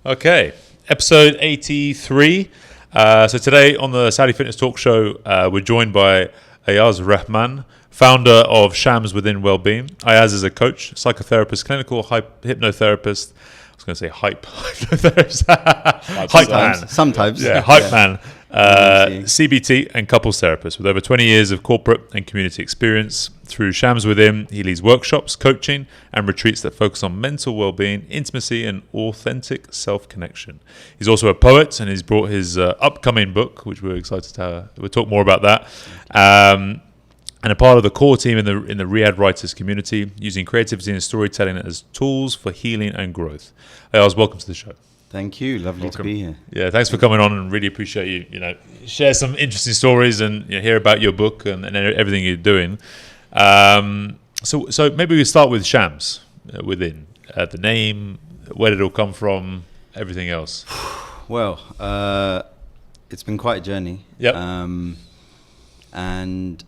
Okay, episode 83. So today on the Saudi Fitness Talk Show, we're joined by Ayaz Rehman, founder of Shams Within Wellbeing. Ayaz is a coach, psychotherapist, clinical hypnotherapist. I was going to say hypnotherapist. Hype man. Sometimes. Yeah, hype man. CBT and couples therapist with over 20 years of corporate and community experience. Through Shams Within, he leads workshops, coaching, and retreats that focus on mental well-being, intimacy, and authentic self-connection. He's also a poet, and he's brought his upcoming book, which we're excited to we'll talk more about that. And a part of the core team in the Riyadh writers community, using creativity and storytelling as tools for healing and growth. Ayaz, welcome to the show. Thank you. Lovely to be here. Yeah, thanks for coming on, and really appreciate you. Share some interesting stories and hear about your book and everything you're doing. So maybe we start with Shams Within. The name, where did it all come from, everything else. Well, it's been quite a journey. Yep. And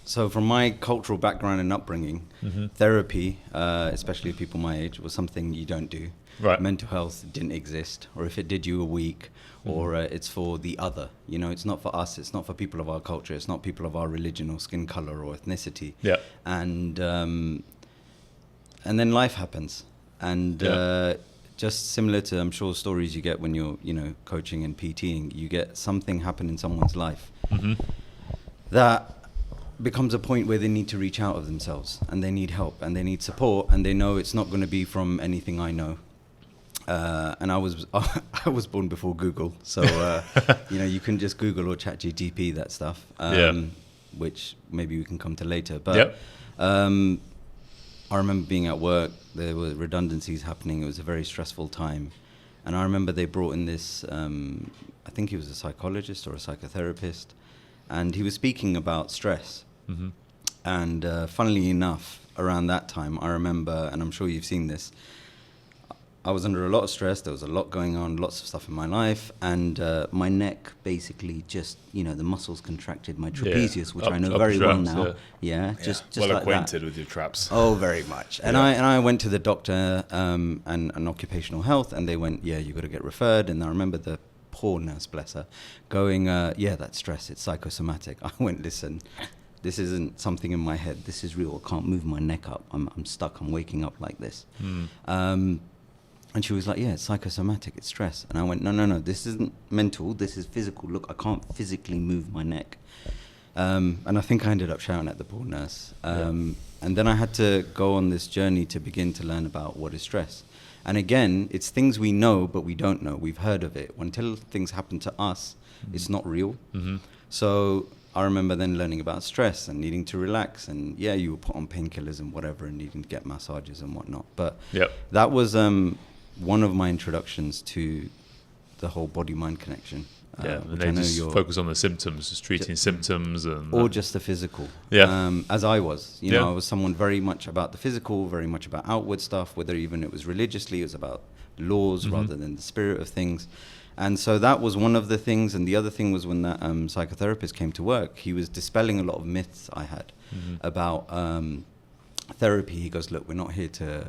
so from my cultural background and upbringing, therapy, especially people my age, was something you don't do. Right. Mental health didn't exist, or if it did, you were weak, or it's for the other. It's not for us. It's not for people of our culture. It's not people of our religion or skin color or ethnicity. Yeah. And then life happens, and just similar to, I'm sure, stories you get when you're coaching and PTing, you get something happen in someone's life that becomes a point where they need to reach out of themselves, and they need help, and they need support, and they know it's not going to be from anything I know. And I was born before Google, so you can just Google or ChatGPT that stuff, which maybe we can come to later. But I remember being at work. There were redundancies happening. It was a very stressful time, and I remember they brought in this. I think he was a psychologist or a psychotherapist, and he was speaking about stress. And funnily enough, around that time, I remember, and I'm sure you've seen this, I was under a lot of stress. There was a lot going on, lots of stuff in my life, and my neck basically just, the muscles contracted, my trapezius, which I know very well now. Just well like acquainted that. With your traps. Oh, very much. And I went to the doctor and occupational health, and they went, you got to get referred. And I remember the poor nurse, bless her, going, that's stress. It's psychosomatic. I went, listen. This isn't something in my head. This is real. I can't move my neck up. I'm stuck. I'm waking up like this. And she was like, it's psychosomatic. It's stress. And I went, no. This isn't mental. This is physical. Look, I can't physically move my neck. And I think I ended up shouting at the poor nurse. And then I had to go on this journey to begin to learn about what is stress. And again, it's things we know, but we don't know. We've heard of it. Until things happen to us, it's not real. So I remember then learning about stress and needing to relax, and you were put on painkillers and whatever, and needing to get massages and whatnot. But that was one of my introductions to the whole body-mind connection. And they just focus on the symptoms, just treating symptoms, or just the physical. As I was, I was someone very much about the physical, very much about outward stuff. Whether even it was religiously, it was about laws rather than the spirit of things. And so that was one of the things. And the other thing was when that psychotherapist came to work, he was dispelling a lot of myths I had about therapy. He goes, look, we're not here to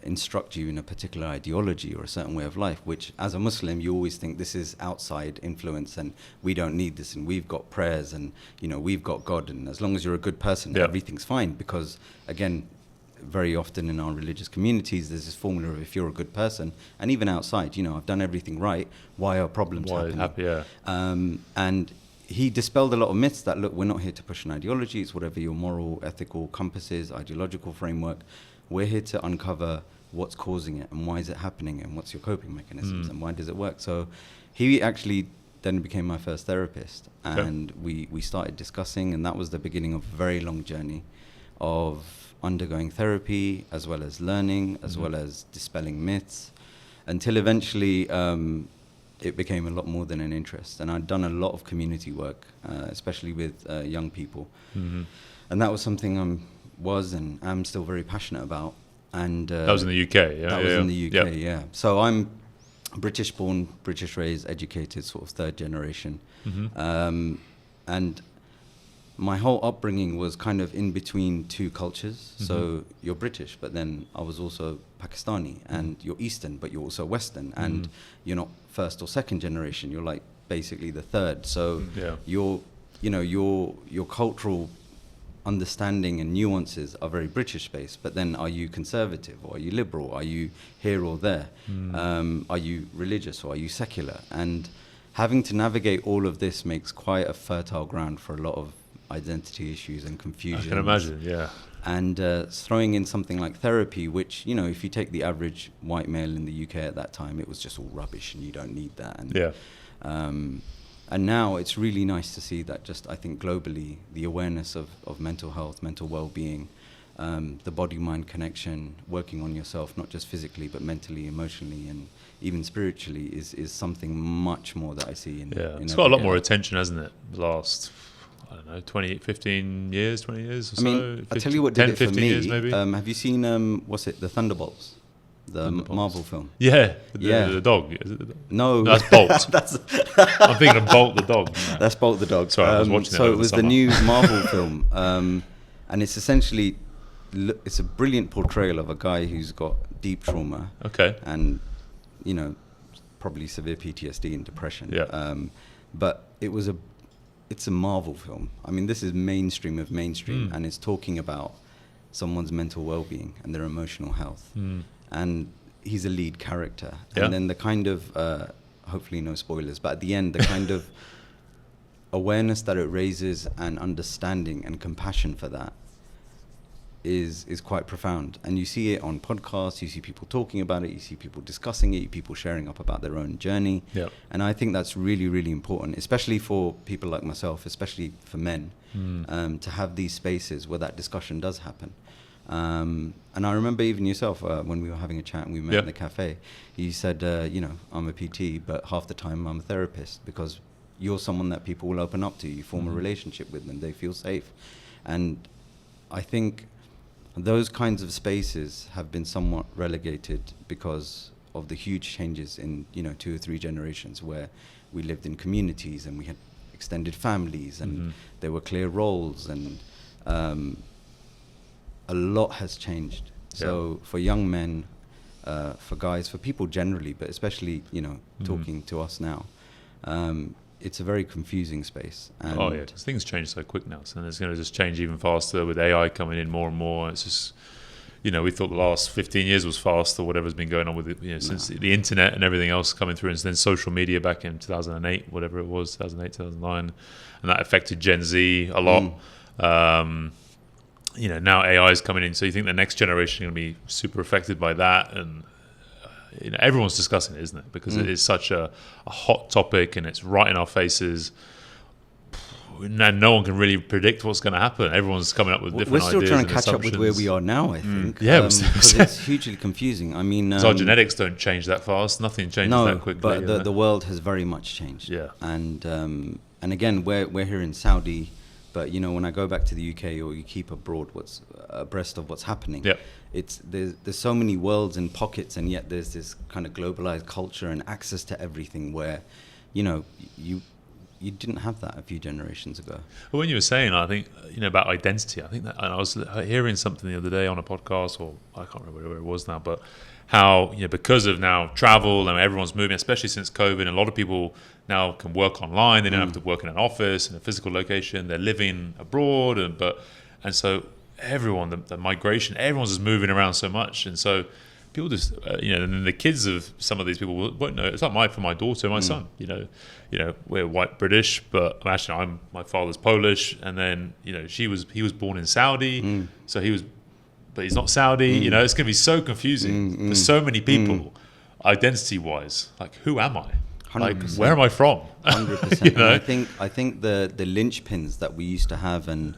instruct you in a particular ideology or a certain way of life, which as a Muslim, you always think this is outside influence and we don't need this, and we've got prayers and, we've got God. And as long as you're a good person, everything's fine. Because again, very often in our religious communities, there's this formula of if you're a good person, and even outside, I've done everything right, why are problems happening? And he dispelled a lot of myths that, look, we're not here to push an ideology. It's whatever your moral, ethical compass is, ideological framework. We're here to uncover what's causing it and why is it happening and what's your coping mechanisms and why does it work. So he actually then became my first therapist, and we started discussing, and that was the beginning of a very long journey of undergoing therapy as well as learning, as well as dispelling myths, until eventually it became a lot more than an interest. And I'd done a lot of community work, especially with young people. And that was something and am still very passionate about. And that was in the UK, That was in the UK, So I'm British born, British raised, educated, sort of third generation. And my whole upbringing was kind of in between two cultures. So you're British, but then I was also Pakistani, and you're Eastern, but you're also Western, and you're not first or second generation. You're like basically the third. So your cultural understanding and nuances are very British based, but then are you conservative, or are you liberal? Are you here or there? Are you religious, or are you secular? And having to navigate all of this makes quite a fertile ground for a lot of identity issues and confusion. I can imagine, yeah. And throwing in something like therapy, which, you know, if you take the average white male in the UK at that time, it was just all rubbish and you don't need that. And, and now it's really nice to see that just, I think globally, the awareness of mental health, mental well-being, the body-mind connection, working on yourself, not just physically, but mentally, emotionally, and even spiritually is something much more that I see in it's got a lot more attention, hasn't it? The last, I don't know, 20 years or so? I mean, I'll tell you what did it for me. Years maybe? Have you seen, The Thunderbolts? The Marvel film. Yeah, the dog. Is it the dog? No, that's Bolt. I'm thinking of Bolt the dog. No. That's Bolt the dog. Sorry, I was watching so it was the new Marvel film, and it's essentially, it's a brilliant portrayal of a guy who's got deep trauma. Okay. And, you know, probably severe PTSD and depression. Yeah. But it's a Marvel film. I mean, this is mainstream of mainstream, and it's talking about someone's mental well-being and their emotional health. And he's a lead character. And then the kind of, hopefully no spoilers, but at the end, the kind of awareness that it raises and understanding and compassion for that is quite profound. And you see it on podcasts, you see people talking about it, you see people discussing it, people sharing up about their own journey. And I think that's really, really important, especially for people like myself, especially for men, to have these spaces where that discussion does happen. And I remember even yourself, when we were having a chat and we met in the cafe, you said, you know, I'm a PT, but half the time I'm a therapist, because you're someone that people will open up to. You form a relationship with them, they feel safe. And I think those kinds of spaces have been somewhat relegated because of the huge changes in, you know, 2 or 3 generations, where we lived in communities and we had extended families and there were clear roles, and a lot has changed. So for young men, for guys, for people generally, but especially, you know, talking to us now, it's a very confusing space. And because things change so quick now, so it's going to just change even faster with AI coming in more and more. It's just, you know, we thought the last 15 years was fast, or whatever's been going on with it, you know, since the internet and everything else coming through, and then social media back in 2008, whatever it was, 2008, 2009, and that affected Gen Z a lot. You know, now AI is coming in, so you think the next generation is going to be super affected by that, and you know, everyone's discussing it, isn't it? Because it is such a hot topic, and it's right in our faces. And no one can really predict what's going to happen. Everyone's coming up with different ideas. We're still trying to catch up with where we are now, I think. Because it's hugely confusing. I mean, our genetics don't change that fast. Nothing changes that quickly. But the world has very much changed. Yeah. And again, we're here in Saudi. But, you know, when I go back to the UK, or you keep abreast of what's happening, there's so many worlds and pockets, and yet there's this kind of globalized culture and access to everything where, you know, you didn't have that a few generations ago. Well, when you were saying, I think, you know, about identity, I think that, and I was hearing something the other day on a podcast, or I can't remember where it was now, but how, you know, because of now travel and everyone's moving, especially since COVID, and a lot of people now can work online. They don't have to work in an office in a physical location. They're living abroad, and so everyone, the migration, everyone's just moving around so much, and so people just, you know, and then the kids of some of these people won't know. It's not for my daughter, my son. You know, we're white British, but actually my father's Polish, and then, you know, he was born in Saudi, so he was. But he's not Saudi. You know, it's going to be so confusing for so many people, identity-wise. Like, who am I? 100%. Like, where am I from? 100%. You know? I think the linchpins that we used to have, and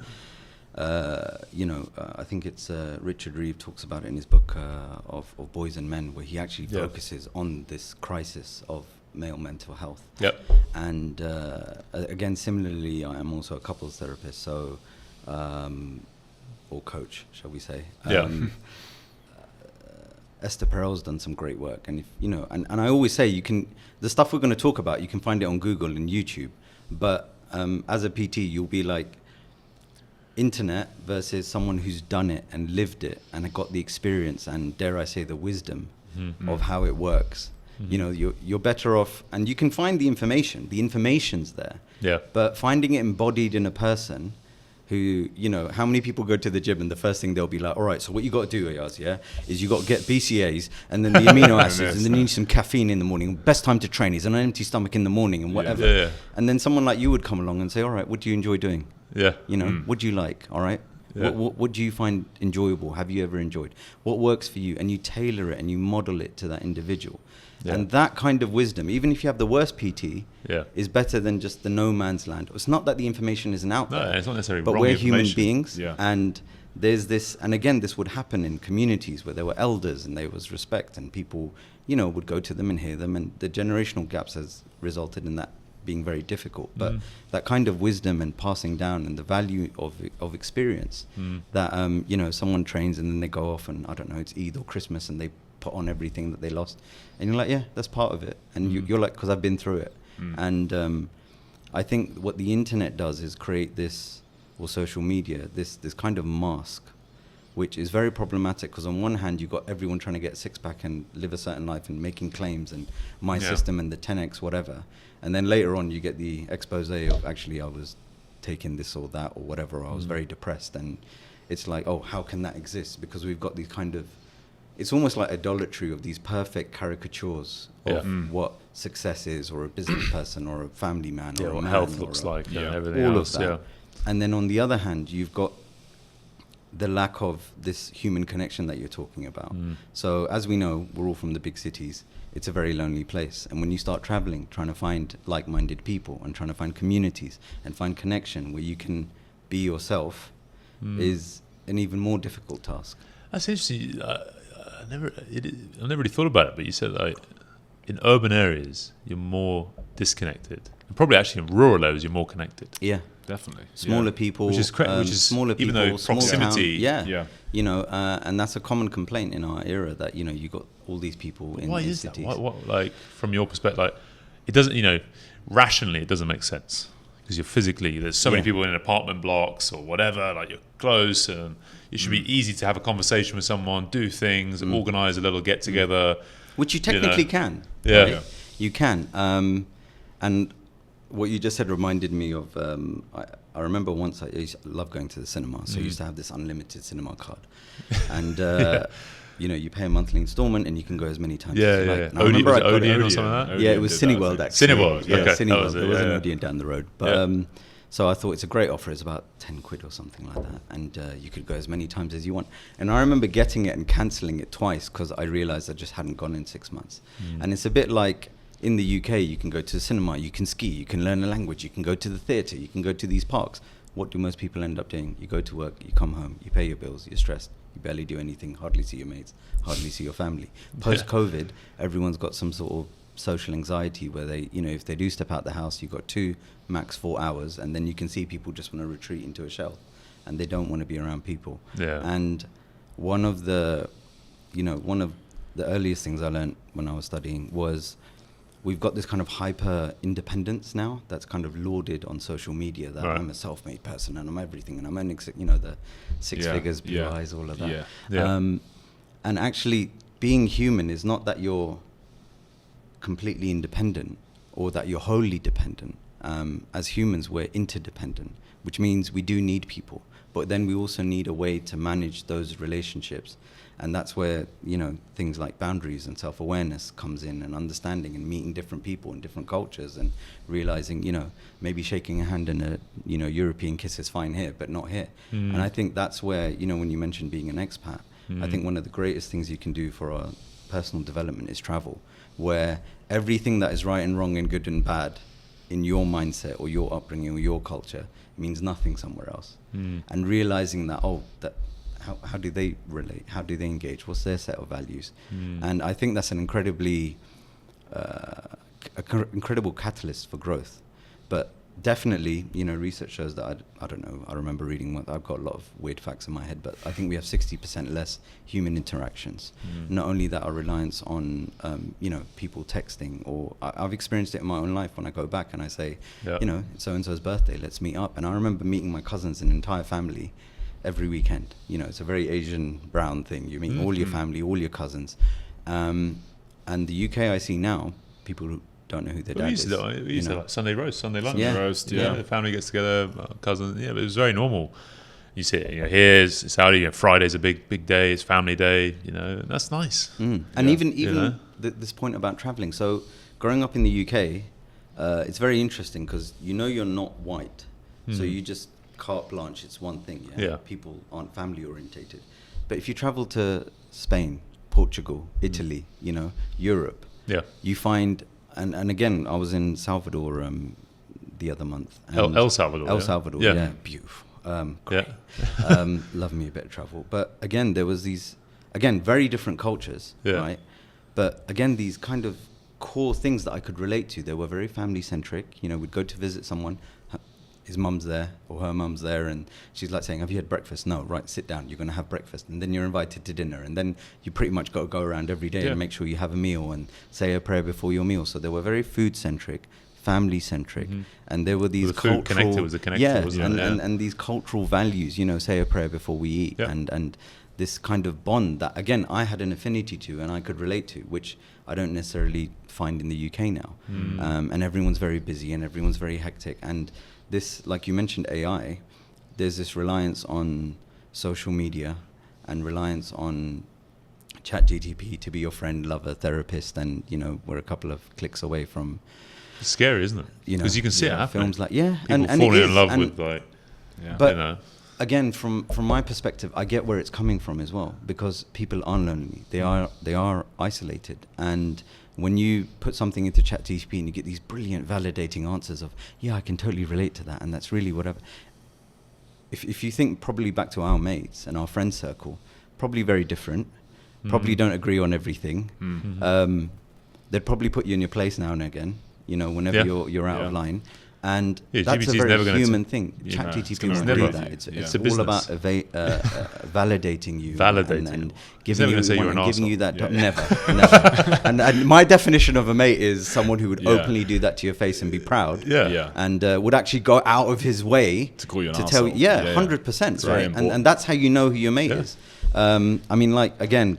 you know, I think it's Richard Reeve talks about it in his book of Boys and Men, where he actually focuses on this crisis of male mental health. And again, similarly, I am also a couples therapist, so. Or coach, shall we say? Esther Perel's done some great work, and if you know, and I always say, you can, the stuff we're going to talk about, you can find it on Google and YouTube. But as a PT, you'll be like, internet versus someone who's done it and lived it and got the experience and, dare I say, the wisdom of how it works. You know, you're better off, and you can find the information. The information's there. Yeah. But finding it embodied in a person who, you know, how many people go to the gym and the first thing they'll be like, all right, so what you got to do, Ayaz, is you got to get BCAAs and then the amino acids and then you need some caffeine in the morning. Best time to train is on an empty stomach in the morning and whatever. Yeah. And then someone like you would come along and say, all right, what do you enjoy doing? Yeah. You know, what do you like? All right. Yeah. What do you find enjoyable? Have you ever enjoyed? What works for you? And you tailor it and you model it to that individual. Yeah. And that kind of wisdom, even if you have the worst PT, is better than just the no man's land. It's not that the information isn't out there. No, it's not necessarily but wrong we're information. human beings. Yeah. And there's this, and again, this would happen in communities where there were elders and there was respect and people, you know, would go to them and hear them. And the generational gaps has resulted in that being very difficult. But that kind of wisdom and passing down and the value of experience that, you know, someone trains and then they go off and, I don't know, it's Eid or Christmas and they put on everything that they lost. And you're like, yeah, that's part of it. And you're like, because I've been through it. And I think what the internet does is create this, or social media, this kind of mask, which is very problematic because on one hand, you've got everyone trying to get a six-pack and live a certain life and making claims and my system and the 10X, whatever. And then later on, you get the expose of actually I was taking this or that or whatever. I was very depressed. And it's like, oh, how can that exist? Because we've got these kind of, it's almost like idolatry of these perfect caricatures of what success is, or a business person, or a family man, or what a man, health looks like, everything all else, of that. And then on the other hand, you've got the lack of this human connection that you're talking about. So as we know, we're all from the big cities. It's a very lonely place. And when you start traveling, trying to find like-minded people and trying to find communities and find connection where you can be yourself is an even more difficult task. That's interesting. I never really thought about it, but you said like in urban areas you're more disconnected, and probably actually in rural areas you're more connected. Yeah, definitely. Smaller people, which is smaller people, even though proximity. You know, and that's a common complaint in our era that, you know, you got all these people in Why in is cities. that? What, like from your perspective, like it doesn't, you know, rationally it doesn't make sense because you're physically, there's so many people in apartment blocks or whatever, like you're close and it should be easy to have a conversation with someone, do things, organize a little get together, which you technically can. Right? Yeah, you can. And what you just said reminded me of. I remember once I loved going to the cinema, so I used to have this unlimited cinema card, and you know, you pay a monthly installment and you can go as many times as you like. Was it Odeon or something like that? Yeah, it was Cineworld actually. Cineworld, yeah, okay. Cineworld. There was an Odeon down the road, but so I thought it's a great offer. It's about 10 quid or something like that, and you could go as many times as you want. And I remember getting it and cancelling it twice because I realised I just hadn't gone in 6 months. And it's a bit like in the UK, you can go to the cinema, you can ski, you can learn a language, you can go to the theatre, you can go to these parks. What do most people end up doing? You go to work, you come home, you pay your bills, you're stressed, you barely do anything, hardly see your mates, hardly see your family. Post-COVID, everyone's got some sort of social anxiety where they, you know, if they do step out the house, you've got 2, max 4 hours, and then you can see people just want to retreat into a shell and they don't want to be around people. And one of the earliest things I learned when I was studying was we've got this kind of hyper independence now that's kind of lauded on social media that I'm a self-made person and I'm everything and I'm earning, you know, the 6 figures, blue eyes, all of that. And actually being human is not that you're completely independent or that you're wholly dependent. As humans, we're interdependent, which means we do need people, but then we also need a way to manage those relationships. And that's where, you know, things like boundaries and self-awareness comes in, and understanding and meeting different people in different cultures and realizing, you know, maybe shaking a hand in a, you know, European kiss is fine here, but not here. And I think that's where, you know, when you mentioned being an expat, I think one of the greatest things you can do for our personal development is travel, where everything that is right and wrong and good and bad in your mindset or your upbringing or your culture means nothing somewhere else. And realizing that, how do they relate? How do they engage? What's their set of values? And I think that's an incredible catalyst for growth. But definitely, research shows that I don't know. I remember reading I've got a lot of weird facts in my head, but I think we have 60% less human interactions. Not only that, our reliance on, people texting, or I've experienced it in my own life when I go back and I say, so-and-so's birthday, let's meet up. And I remember meeting my cousins and entire family every weekend. It's a very Asian brown thing. You meet all your family, all your cousins. And the UK I see now, people who don't know who their dad is. We used to like Sunday roast, Sunday lunch. Roast, the family gets together, cousins. Yeah, but it was very normal. You see it, here it's Saudi. Friday's a big day. It's family day. That's nice. And even this point about traveling. So growing up in the UK, it's very interesting because you're not white, so you just carte blanche. It's one thing. People aren't family orientated, but if you travel to Spain, Portugal, Italy, Europe, you find. And again, I was in Salvador the other month. El Salvador. Salvador, beautiful. Great. Love me a bit of travel. But again, there was these, very different cultures, right? But again, these kind of core things that I could relate to. They were very family-centric. We'd go to visit someone, his mum's there or her mum's there, and she's like saying, have you had breakfast? No, right, sit down, you're going to have breakfast. And then you're invited to dinner, and then you pretty much got to go around every day and make sure you have a meal and say a prayer before your meal. So they were very food-centric, family-centric, and there were these cultural... Connected was a connection, wasn't it? And these cultural values, say a prayer before we eat, and this kind of bond that, again, I had an affinity to and I could relate to, which I don't necessarily find in the UK now. And everyone's very busy and everyone's very hectic. And this, like you mentioned, AI, there's this reliance on social media and reliance on ChatGPT to be your friend, lover, therapist, and we're a couple of clicks away from. It's scary, isn't it? Because you can see it happening. Films like people and falling in love with but again, from my perspective, I get where it's coming from as well, because people are lonely. They are isolated, and when you put something into ChatGPT and you get these brilliant validating answers of, I can totally relate to that, and that's really whatever. If you think probably back to our mates and our friend circle, probably very different, probably don't agree on everything. They'd probably put you in your place now and again, whenever you're out of line. And that's a very human thing. ChatGPT won't do that. It's all about validating you, and giving you that. Never. And my definition of a mate is someone who would openly do that to your face and be proud. And would actually go out of his way to call you an tell you. 100%. Right. And that's how you know who your mate is. I mean, like, again,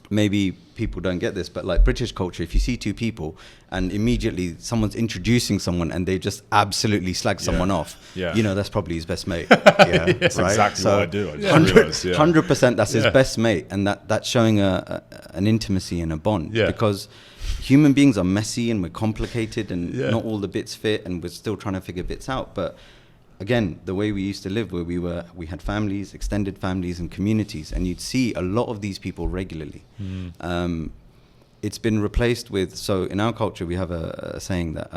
maybe people don't get this, but like British culture, if you see two people and immediately someone's introducing someone and they just absolutely slag someone off, that's probably his best mate. That's right? Exactly what I do. 100% that's his best mate, and that's showing an intimacy and a bond, because human beings are messy and we're complicated and not all the bits fit, and we're still trying to figure bits out. But again, the way we used to live, where we had families, extended families and communities, and you'd see a lot of these people regularly. It's been replaced with, so in our culture, we have a saying that,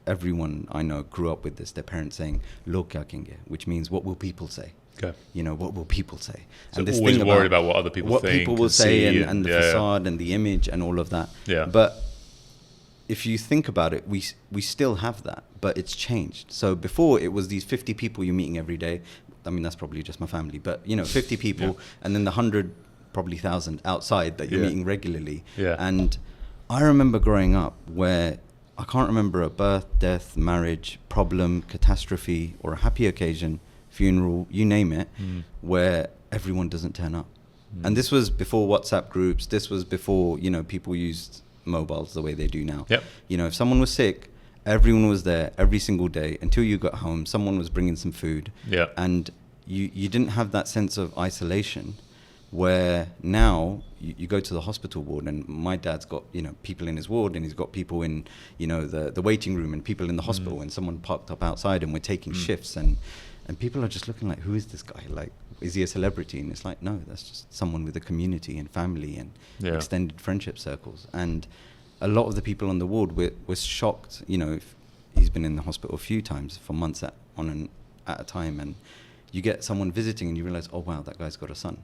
everyone I know grew up with this, their parents saying, "Log kya kenge," which means, what will people say? Okay. What will people say? So and this always thing worried about what other people think. What people will say and the facade and the image and all of that. But if you think about it, we still have that, but it's changed. So before, it was these 50 people you're meeting every day. I mean, that's probably just my family, but 50 people, and then the 100, probably 1,000 outside that you're meeting regularly. And I remember growing up where I can't remember a birth, death, marriage, problem, catastrophe, or a happy occasion, funeral, you name it, where everyone doesn't turn up. And this was before WhatsApp groups. This was before, people used mobiles the way they do now. If someone was sick, everyone was there every single day until you got home. Someone was bringing some food, and you didn't have that sense of isolation, where now you go to the hospital ward, and my dad's got people in his ward, and he's got people in the waiting room, and people in the hospital, and someone parked up outside, and we're taking shifts, and people are just looking like, who is this guy? Like, is he a celebrity? And it's like, no, that's just someone with a community and family and extended friendship circles. And a lot of the people on the ward were shocked. If he's been in the hospital a few times for months at a time, and you get someone visiting and you realize, oh wow, that guy's got a son.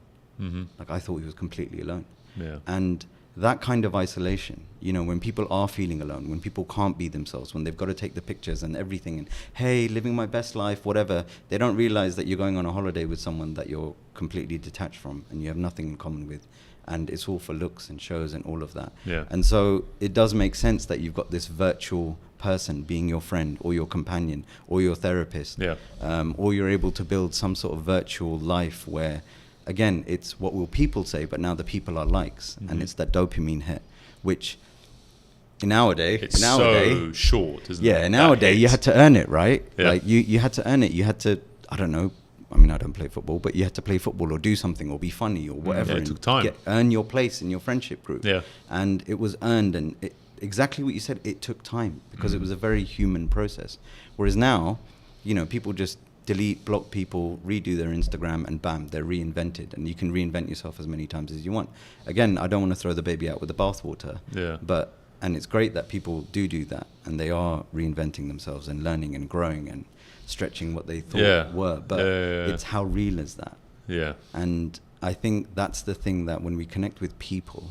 Like, I thought he was completely alone. And that kind of isolation, you know, when people are feeling alone, when people can't be themselves, when they've got to take the pictures and everything, and hey, living my best life, whatever, they don't realize that you're going on a holiday with someone that you're completely detached from and you have nothing in common with, and it's all for looks and shows and all of that. Yeah. And so it does make sense that you've got this virtual person being your friend or your companion or your therapist, or you're able to build some sort of virtual life where, again, it's what will people say, but now the people are likes, and it's that dopamine hit, which nowadays so short, isn't it? Yeah, nowadays you had to earn it, right? Yeah. Like you had to earn it. You had to, I don't know, I mean, I don't play football, but you had to play football or do something or be funny or whatever. Yeah, it took time. Earn your place in your friendship group. Yeah. And it was earned, and exactly what you said, it took time because it was a very human process. Whereas now, you know, people just delete, block people, redo their Instagram, and bam, they're reinvented. And you can reinvent yourself as many times as you want. Again, I don't want to throw the baby out with the bathwater. Yeah. And it's great that people do that, and they are reinventing themselves and learning and growing and stretching what they thought were. But it's how real is that? Yeah. And I think that's the thing, that when we connect with people,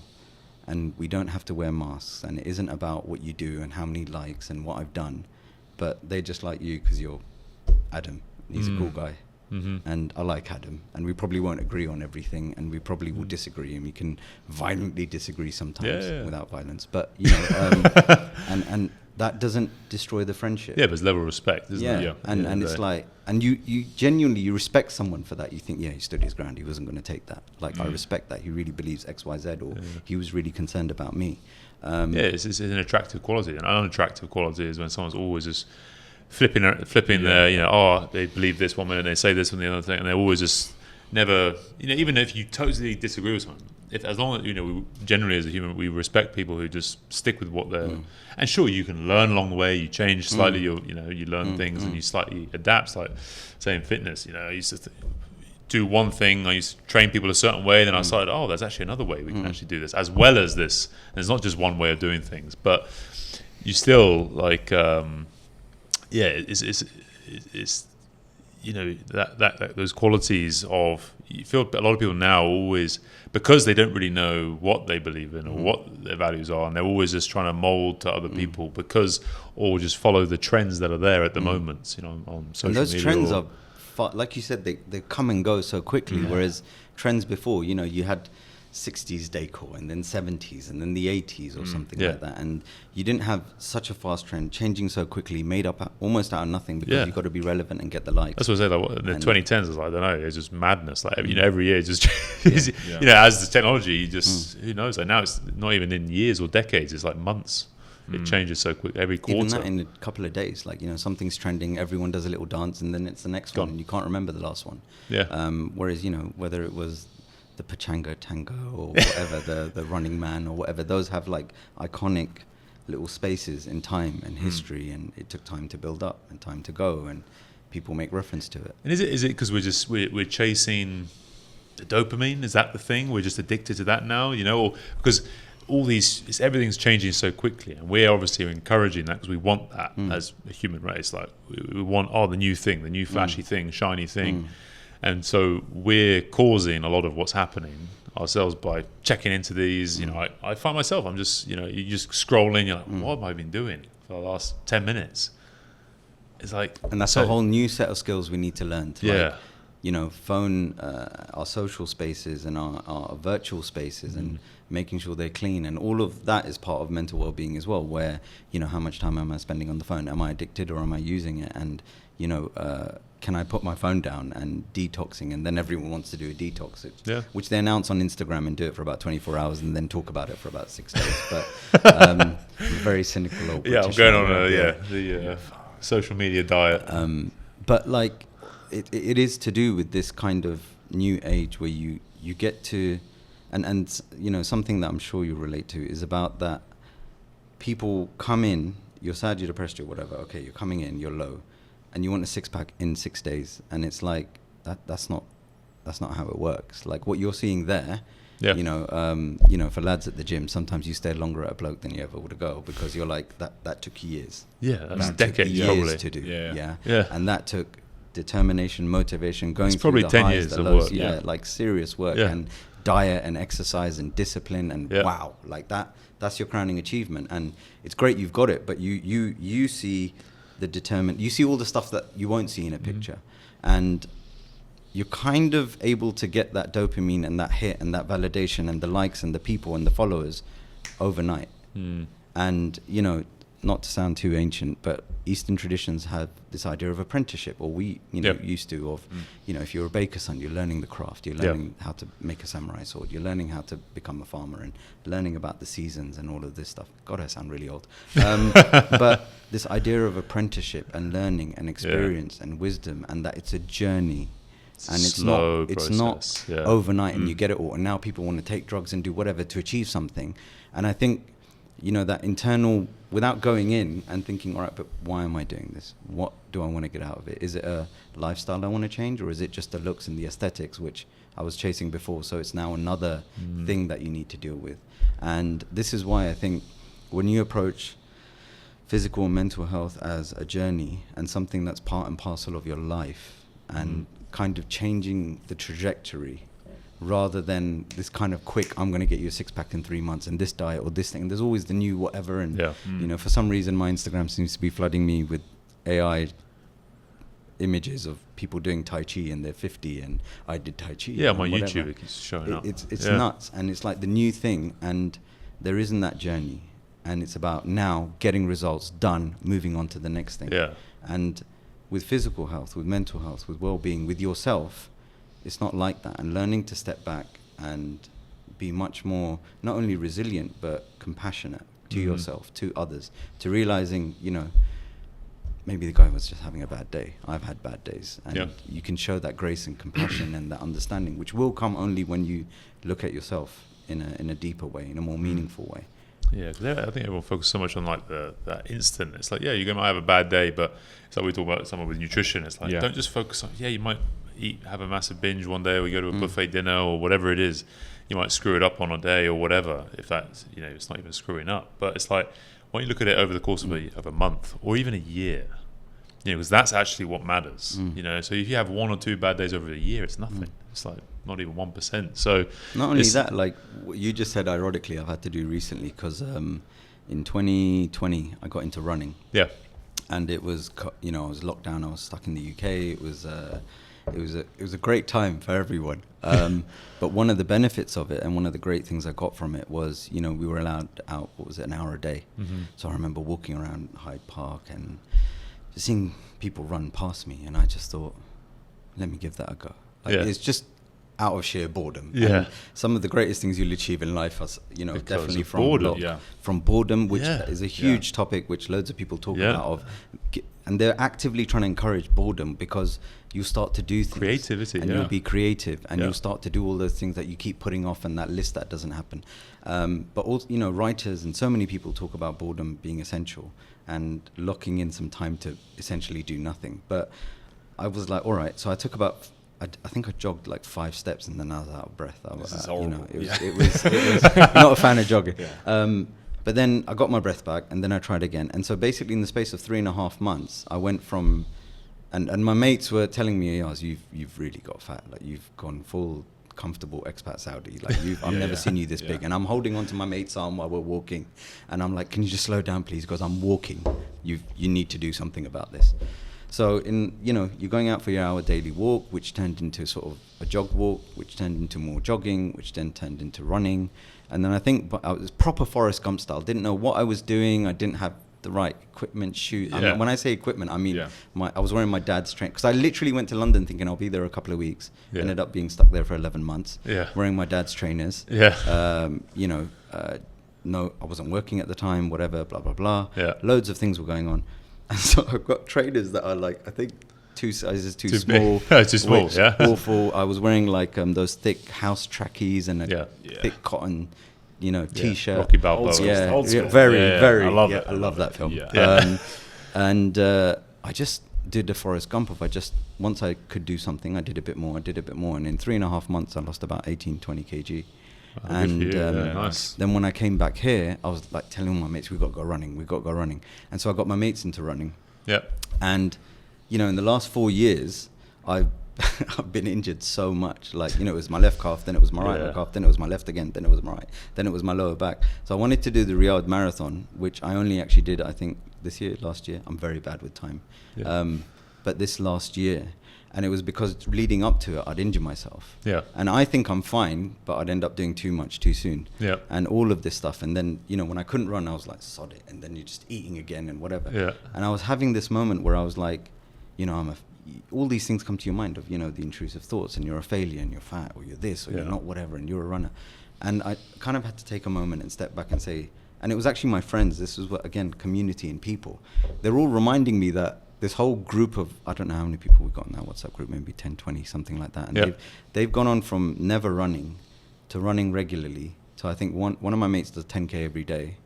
and we don't have to wear masks, and it isn't about what you do and how many likes and what I've done, but they just like you because you're Adam. He's a cool guy. And I like Adam, and we probably won't agree on everything, and we probably will disagree, and we can violently disagree sometimes without violence, but you know, and that doesn't destroy the friendship. Yeah, there's level of respect, isn't it? Yeah, and it's like, and you genuinely, you respect someone for that. You think, yeah, he stood his ground, he wasn't going to take that. Like, I respect that, he really believes X, Y, Z, or he was really concerned about me. It's an attractive quality. An unattractive quality is when someone's always just flipping their, you know, oh, they believe this one minute, they say this and the other thing, and they're always just never, you know, even if you totally disagree with someone, as long as, you know, we generally as a human, we respect people who just stick with what they're, and sure, you can learn along the way, you change slightly, you learn things and you slightly adapt, like, say in fitness, you know, I used to do one thing, I used to train people a certain way, then I decided, oh, there's actually another way we can actually do this, as well as this, there's not just one way of doing things, but you still, like, it's you know, that those qualities of, you feel a lot of people now always, because they don't really know what they believe in or what their values are, and they're always just trying to mold to other people or just follow the trends that are there at the moment, you know, on social media. And those trends are, like you said, they come and go so quickly, whereas trends before, you know, you had 60s decor and then 70s and then the 80s or something like that, and you didn't have such a fast trend changing so quickly, made up almost out of nothing, because you've got to be relevant and get the likes. That's what I say, like, in the 2010s, I don't know, it's just madness, like, you know, every year just you know, as the technology, you just who knows, like, now it's not even in years or decades, it's like months. It changes so quick every quarter. Even that in a couple of days, like, you know, something's trending, everyone does a little dance, and then it's the next one, and you can't remember the last one. Whereas, you know, whether it was the Pachanga Tango or whatever, the Running Man or whatever, those have like iconic little spaces in time and history, and it took time to build up and time to go, and people make reference to it. And is it because we're chasing the dopamine? Is that the thing? We're just addicted to that now, you know, or because everything's changing so quickly, and we're obviously encouraging that because we want that as a human race. Like, we want the new thing, the new flashy thing, shiny thing. And so we're causing a lot of what's happening ourselves by checking into these. You know, I find myself, I'm just, you know, you just scrolling, you're like, what have I been doing for the last 10 minutes? It's like... And that's a whole new set of skills we need to learn. Like, you know, phone our social spaces and our virtual spaces and making sure they're clean. And all of that is part of mental well-being as well, where, you know, how much time am I spending on the phone? Am I addicted or am I using it? And, you know... can I put my phone down, and detoxing, and then everyone wants to do a detox, which they announce on Instagram and do it for about 24 hours and then talk about it for about 6 days. But very cynical old British. I'm going on the social media diet. But like, it is to do with this kind of new age where you get to, and you know, something that I'm sure you relate to is about that people come in, you're sad, you're depressed, or whatever. Okay, you're coming in, you're low, and you want a 6-pack in 6 days, and it's like that's not how it works. Like, what you're seeing there, you know, for lads at the gym, sometimes you stay longer at a bloke than you ever would a girl, because you're like, that took years. That's decades probably to do. And that took determination, motivation, going through probably the 10 highs, years the of lows, work. like serious work, and diet and exercise and discipline and wow, like that's your crowning achievement. And it's great you've got it, but you see you see all the stuff that you won't see in a picture. And you're kind of able to get that dopamine and that hit and that validation and the likes and the people and the followers overnight. And, you know, not to sound too ancient, but Eastern traditions have this idea of apprenticeship, or we, you know, used to, of, you know, if you're a baker's son, you're learning the craft, you're learning how to make a samurai sword, you're learning how to become a farmer and learning about the seasons and all of this stuff. God, I sound really old. But this idea of apprenticeship and learning and experience and wisdom, and that it's a journey. And it's not overnight and you get it all. And now people want to take drugs and do whatever to achieve something. And I think, you know, that internal, without going in and thinking, all right, but why am I doing this? What do I want to get out of it? Is it a lifestyle I want to change, or is it just the looks and the aesthetics, which I was chasing before? So it's now another thing that you need to deal with. And this is why I think when you approach physical and mental health as a journey and something that's part and parcel of your life, and kind of changing the trajectory, rather than this kind of quick, I'm going to get you a six-pack in 3 months and this diet or this thing. And there's always the new whatever. And, you know, for some reason, my Instagram seems to be flooding me with AI images of people doing Tai Chi and they're 50 and I did Tai Chi. Yeah, on my YouTube, it keeps showing up. It's nuts. And it's like the new thing. And there isn't that journey. And it's about now getting results done, moving on to the next thing. Yeah. And with physical health, with mental health, with well-being, with yourself, it's not like that. And learning to step back and be much more, not only resilient, but compassionate to yourself, to others, to realizing, you know, maybe the guy was just having a bad day. I've had bad days. And you can show that grace and compassion and that understanding, which will come only when you look at yourself in a deeper way, in a more meaningful way. Yeah, cause I think everyone focuses so much on like that instant. It's like, you might have a bad day, but it's like we talk about someone with nutrition. It's like, don't just focus on, you might have a massive binge one day, or we go to a buffet dinner or whatever it is. You might screw it up on a day or whatever, if that's, you know, it's not even screwing up. But it's like, when you look at it over the course of a month or even a year, you know, because that's actually what matters, you know. So if you have 1 or 2 bad days over a year, it's nothing. It's like not even 1%. So not only that, like what you just said, ironically, I've had to do recently, because in 2020 I got into running. Yeah. And it was, you know, I was locked down. I was stuck in the UK. It was a great time for everyone. But one of the benefits of it, and one of the great things I got from it, was, you know, we were allowed out, what was it, an hour a day. So I remember walking around Hyde Park and just seeing people run past me, and I just thought, let me give that a go. Like, it's just out of sheer boredom. And some of the greatest things you'll achieve in life are, you know, definitely from boredom. From boredom, which is a huge topic which loads of people talk about. And they're actively trying to encourage boredom, because you start to do things. Creativity, and you'll be creative, and you'll start to do all those things that you keep putting off, and that list that doesn't happen. But also, you know, writers and so many people talk about boredom being essential and locking in some time to essentially do nothing. But I was like, all right. So I took about, I think I jogged like 5 steps, and then I was out of breath. This is horrible. You know, it was not a fan of jogging. But then I got my breath back, and then I tried again. And so basically in the space of 3.5 months, I went from, and my mates were telling me, Ayaz, you've really got fat. Like, you've gone full comfortable expat Saudi. Like, I've never seen you this big. And I'm holding onto my mate's arm while we're walking. And I'm like, can you just slow down, please? Because I'm walking. You need to do something about this. So you're going out for your hour daily walk, which turned into sort of a jog walk, which turned into more jogging, which then turned into running. And then I think I was proper Forrest Gump style. Didn't know what I was doing. I didn't have the right equipment, shoes. I mean, when I say equipment, I mean I was wearing my dad's train, because I literally went to London thinking I'll be there a couple of weeks. Ended up being stuck there for 11 months. Wearing my dad's trainers. No, I wasn't working at the time. Whatever, blah blah blah. Loads of things were going on, and so I've got trainers that are like, I think 2 sizes too small. Too small. Awful. I was wearing like those thick house trackies and a thick cotton, t-shirt. Rocky Balboa. Very. I love it. I love that film. And I just did the Forrest Gump of, once I could do something, I did a bit more. And in 3.5 months, I lost about 18-20 kg. Nice. Then when I came back here, I was like telling my mates, we got to go running. And so I got my mates into running. And in the last 4 years, I've I've been injured so much. Like, you know, it was my left calf, then it was my right calf, then it was my left again, then it was my right, then it was my lower back. So I wanted to do the Riyadh Marathon, which I only actually did, I think, last year. I'm very bad with time. Yeah. But this last year, and it was because leading up to it, I'd injure myself. Yeah. And I think I'm fine, but I'd end up doing too much too soon. Yeah. And all of this stuff. And then, you know, when I couldn't run, I was like, sod it. And then you're just eating again and whatever. Yeah. And I was having this moment where I was like, you know, all these things come to your mind of, you know, the intrusive thoughts, and you're a failure, and you're fat, or you're this, or you're not whatever, and you're a runner. And I kind of had to take a moment and step back and say, and it was actually my friends, this was what, again, community and people. They're all reminding me that this whole group of, I don't know how many people we've got in that WhatsApp group, maybe 10, 20, something like that. And they've gone on from never running to running regularly. So I think one of my mates does 10K every day.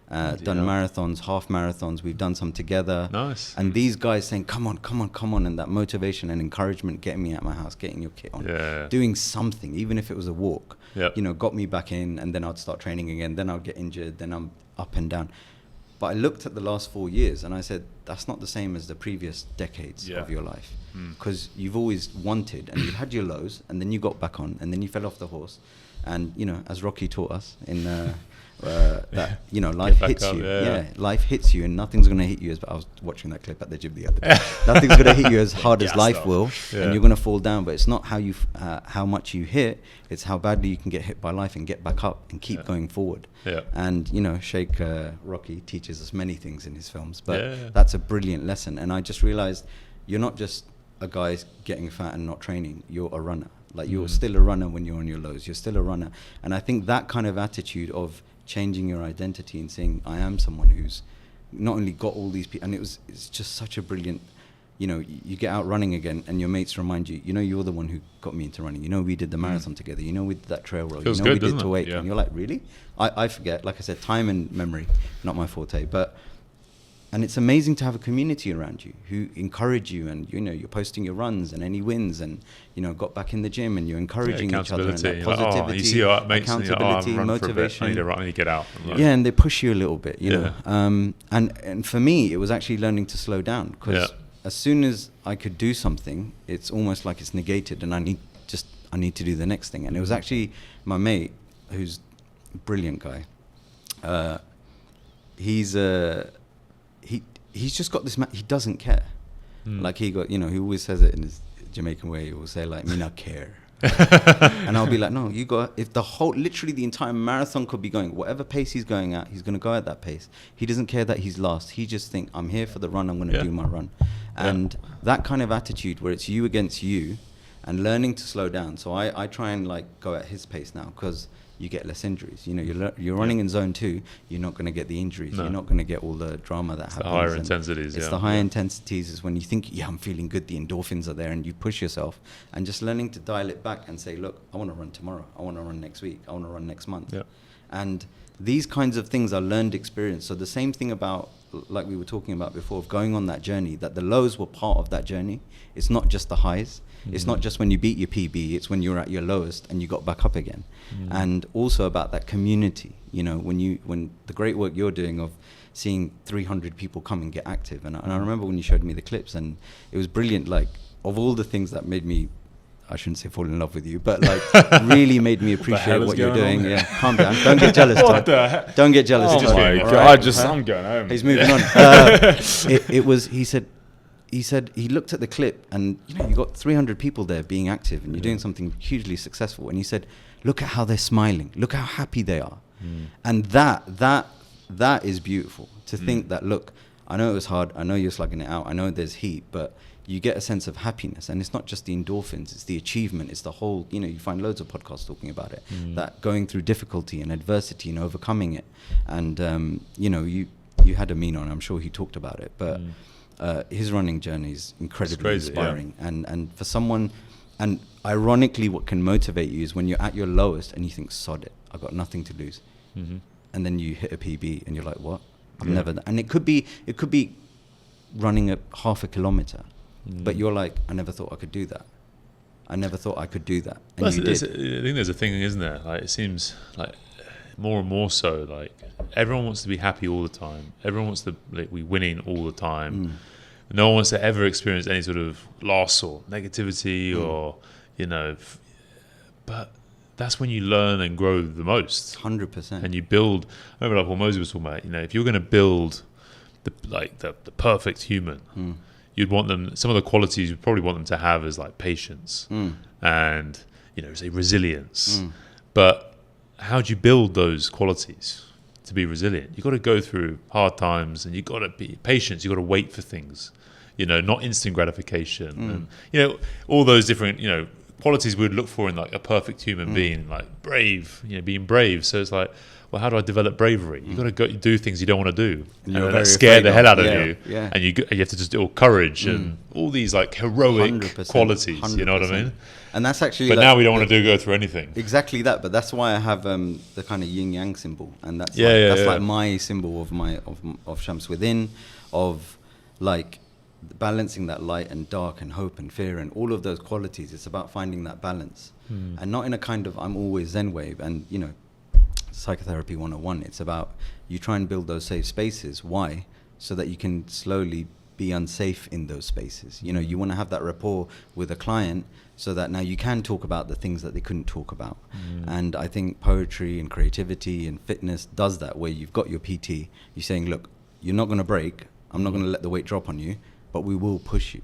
Done marathons, half marathons. We've done some together. Nice. And these guys saying, come on. And that motivation and encouragement, getting me out of my house, getting your kit on, doing something, even if it was a walk, you know, got me back in, and then I'd start training again. Then I'd get injured. Then I'm up and down. But I looked at the last 4 years and I said, that's not the same as the previous decades of your life. Because you've always wanted, and you've had your lows, and then you got back on, and then you fell off the horse. And, you know, as Rocky taught us in that, you know, life hits you. Life hits you, and nothing's going to hit you as, I was watching that clip at the gym the other day. Nothing's going to hit you as hard as life will, and you're going to fall down. But it's not how much you hit, it's how badly you can get hit by life and get back up and keep going forward. And, you know, Sheikh Rocky teaches us many things in his films, but that's a brilliant lesson. And I just realized you're not just a guy getting fat and not training, you're a runner. Like, you're still a runner when you're on your lows, you're still a runner. And I think that kind of attitude of changing your identity and saying, I am someone who's not only got all these people, and it's just such a brilliant, you know, you get out running again and your mates remind you, you know, you're the one who got me into running. You know, we did the marathon together. You know, we did that trail roll. Feels you know, good, we did to 8. Yeah. And you're like, really? I forget. Like I said, time and memory, not my forte. And it's amazing to have a community around you who encourage you, and, you know, you're posting your runs and any wins, and, you know, got back in the gym, and you're encouraging each other, and that positivity, you see your mates, accountability, motivation. I need to get out. And they push you a little bit, you know. And for me, it was actually learning to slow down, because as soon as I could do something, it's almost like it's negated, and I need to do the next thing. And it was actually my mate, who's a brilliant guy. He's just got this, he doesn't care. Like, he always says it in his Jamaican way. He will say, like, me not care. And I'll be like, no, if literally the entire marathon could be going, whatever pace he's going at, he's going to go at that pace. He doesn't care that he's lost. He just think, I'm here for the run, I'm going to do my run. And that kind of attitude where it's you against you, and learning to slow down. So I try and, like, go at his pace now, because you get less injuries. You know, you're running in zone 2, you're not going to get the injuries. No. You're not going to get all the drama that happens. The higher intensities, It's the higher intensities is when you think, I'm feeling good, the endorphins are there, and you push yourself. And just learning to dial it back and say, look, I want to run tomorrow. I want to run next week. I want to run next month. And these kinds of things are learned experience. So the same thing about, like we were talking about before, of going on that journey, that the lows were part of that journey. It's not just the highs. It's not just when you beat your PB, it's when you're at your lowest and you got back up again. And also about that community, you know, when the great work you're doing of seeing 300 people come and get active. And I remember when you showed me the clips, and it was brilliant. Like, of all the things that made me, I shouldn't say fall in love with you, but, like, really made me appreciate what you're doing. Calm down. Don't get jealous, Tom. Don't get jealous. Oh my God, I'm going home. He's moving on. He said he looked at the clip, and, you know, you got 300 people there being active, and you're doing something hugely successful. And he said, look at how they're smiling. Look how happy they are. And that is beautiful, to think that, look, I know it was hard. I know you're slugging it out. I know there's heat, but you get a sense of happiness. And it's not just the endorphins, it's the achievement. It's the whole, you know, you find loads of podcasts talking about it, that going through difficulty and adversity and overcoming it. And, you know, you had Amin on, I'm sure he talked about it, but his running journey is incredibly inspiring. And for someone, and ironically, what can motivate you is when you're at your lowest and you think, sod it, I've got nothing to lose. And then you hit a PB and you're like, what? I've never done. And it could be running a half a kilometer, but you're like, I never thought I could do that. I never thought I could do that. And well, you did. I think there's a thing, isn't there? Like, it seems like more and more so, like, everyone wants to be happy all the time. Everyone wants to, like, be winning all the time. No one wants to ever experience any sort of loss or negativity or, but that's when you learn and grow the most. 100%. And you build, I remember like what Moses was talking about, if you're going to build the perfect human, you'd want them, some of the qualities you'd probably want them to have is like patience and, say resilience. But how do you build those qualities to be resilient? You've got to go through hard times and you've got to be patient. You've got to wait for things, not instant gratification. And, all those different, qualities we would look for in like a perfect human being, like brave, being brave. So it's like, well, how do I develop bravery? You've got to go do things you don't want to do. And that scare the hell out of you. Yeah. And you have to just do courage and all these like heroic 100%, qualities, 100%. You know what I mean? And that's actually. But now we don't want to go through anything. Exactly that. But that's why I have the kind of yin yang symbol, and that's like my symbol of Shams within, of like balancing that light and dark and hope and fear and all of those qualities. It's about finding that balance, and not in a kind of I'm always Zen way. And Psychotherapy 101. It's about you try and build those safe spaces. Why? So that you can slowly be unsafe in those spaces. You want to have that rapport with a client so that now you can talk about the things that they couldn't talk about. And I think poetry and creativity and fitness does that, where you've got your PT, you're saying, look, you're not going to break, I'm not going to let the weight drop on you, but we will push you,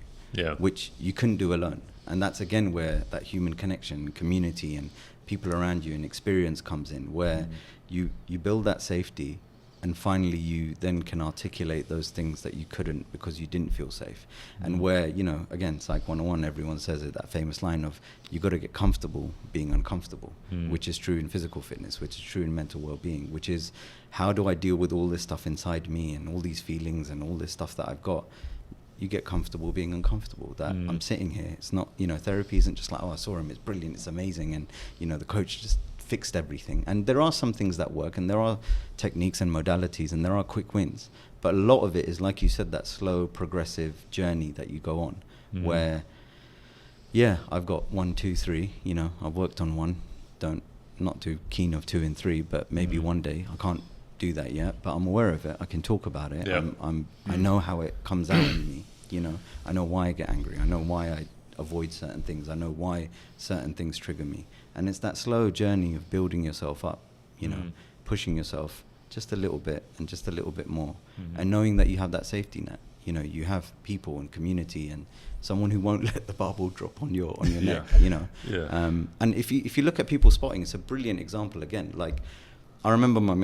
which you couldn't do alone. And that's again where that human connection, community and people around you and experience comes in, where you build that safety, and finally you then can articulate those things that you couldn't because you didn't feel safe. And where, again, Psych 101, everyone says it, that famous line of you got to get comfortable being uncomfortable, which is true in physical fitness, which is true in mental well-being, which is how do I deal with all this stuff inside me and all these feelings and all this stuff that I've got. You get comfortable being uncomfortable, that I'm sitting here. It's not, therapy isn't just like, oh, I saw him, it's brilliant, it's amazing, and the coach just fixed everything. And there are some things that work, and there are techniques and modalities, and there are quick wins, but a lot of it is, like you said, that slow progressive journey that you go on, where I've got 1, 2, 3, I've worked on 1, not too keen of 2 and 3, but maybe one day. I can't do that yet, but I'm aware of it. I can talk about it. I know how it comes out in me. I know why I get angry. I know why I avoid certain things. I know why certain things trigger me. And it's that slow journey of building yourself up, pushing yourself just a little bit and just a little bit more, and knowing that you have that safety net. You have people and community and someone who won't let the bubble drop on your neck. And if you look at people spotting, it's a brilliant example. Again, like I remember my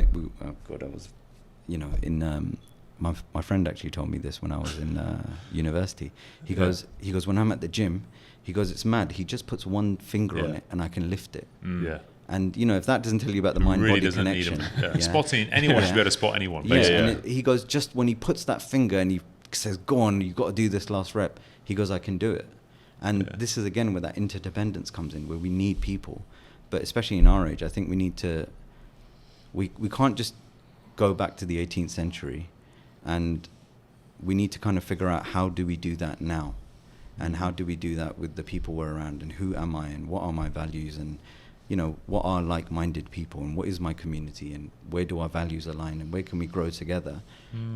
friend actually told me this when I was in university. He goes, when I'm at the gym, he goes, it's mad. He just puts one finger on it and I can lift it. And if that doesn't tell you about the mind-body connection, spotting anyone should be able to spot anyone. And he goes, just when he puts that finger and he says, go on, you've got to do this last rep. He goes, I can do it. And this is again where that interdependence comes in, where we need people, but especially in our age, I think we need to. We can't just go back to the 18th century, and we need to kind of figure out how do we do that now, and how do we do that with the people we're around, and who am I, and what are my values, and what are like-minded people, and what is my community, and where do our values align, and where can we grow together,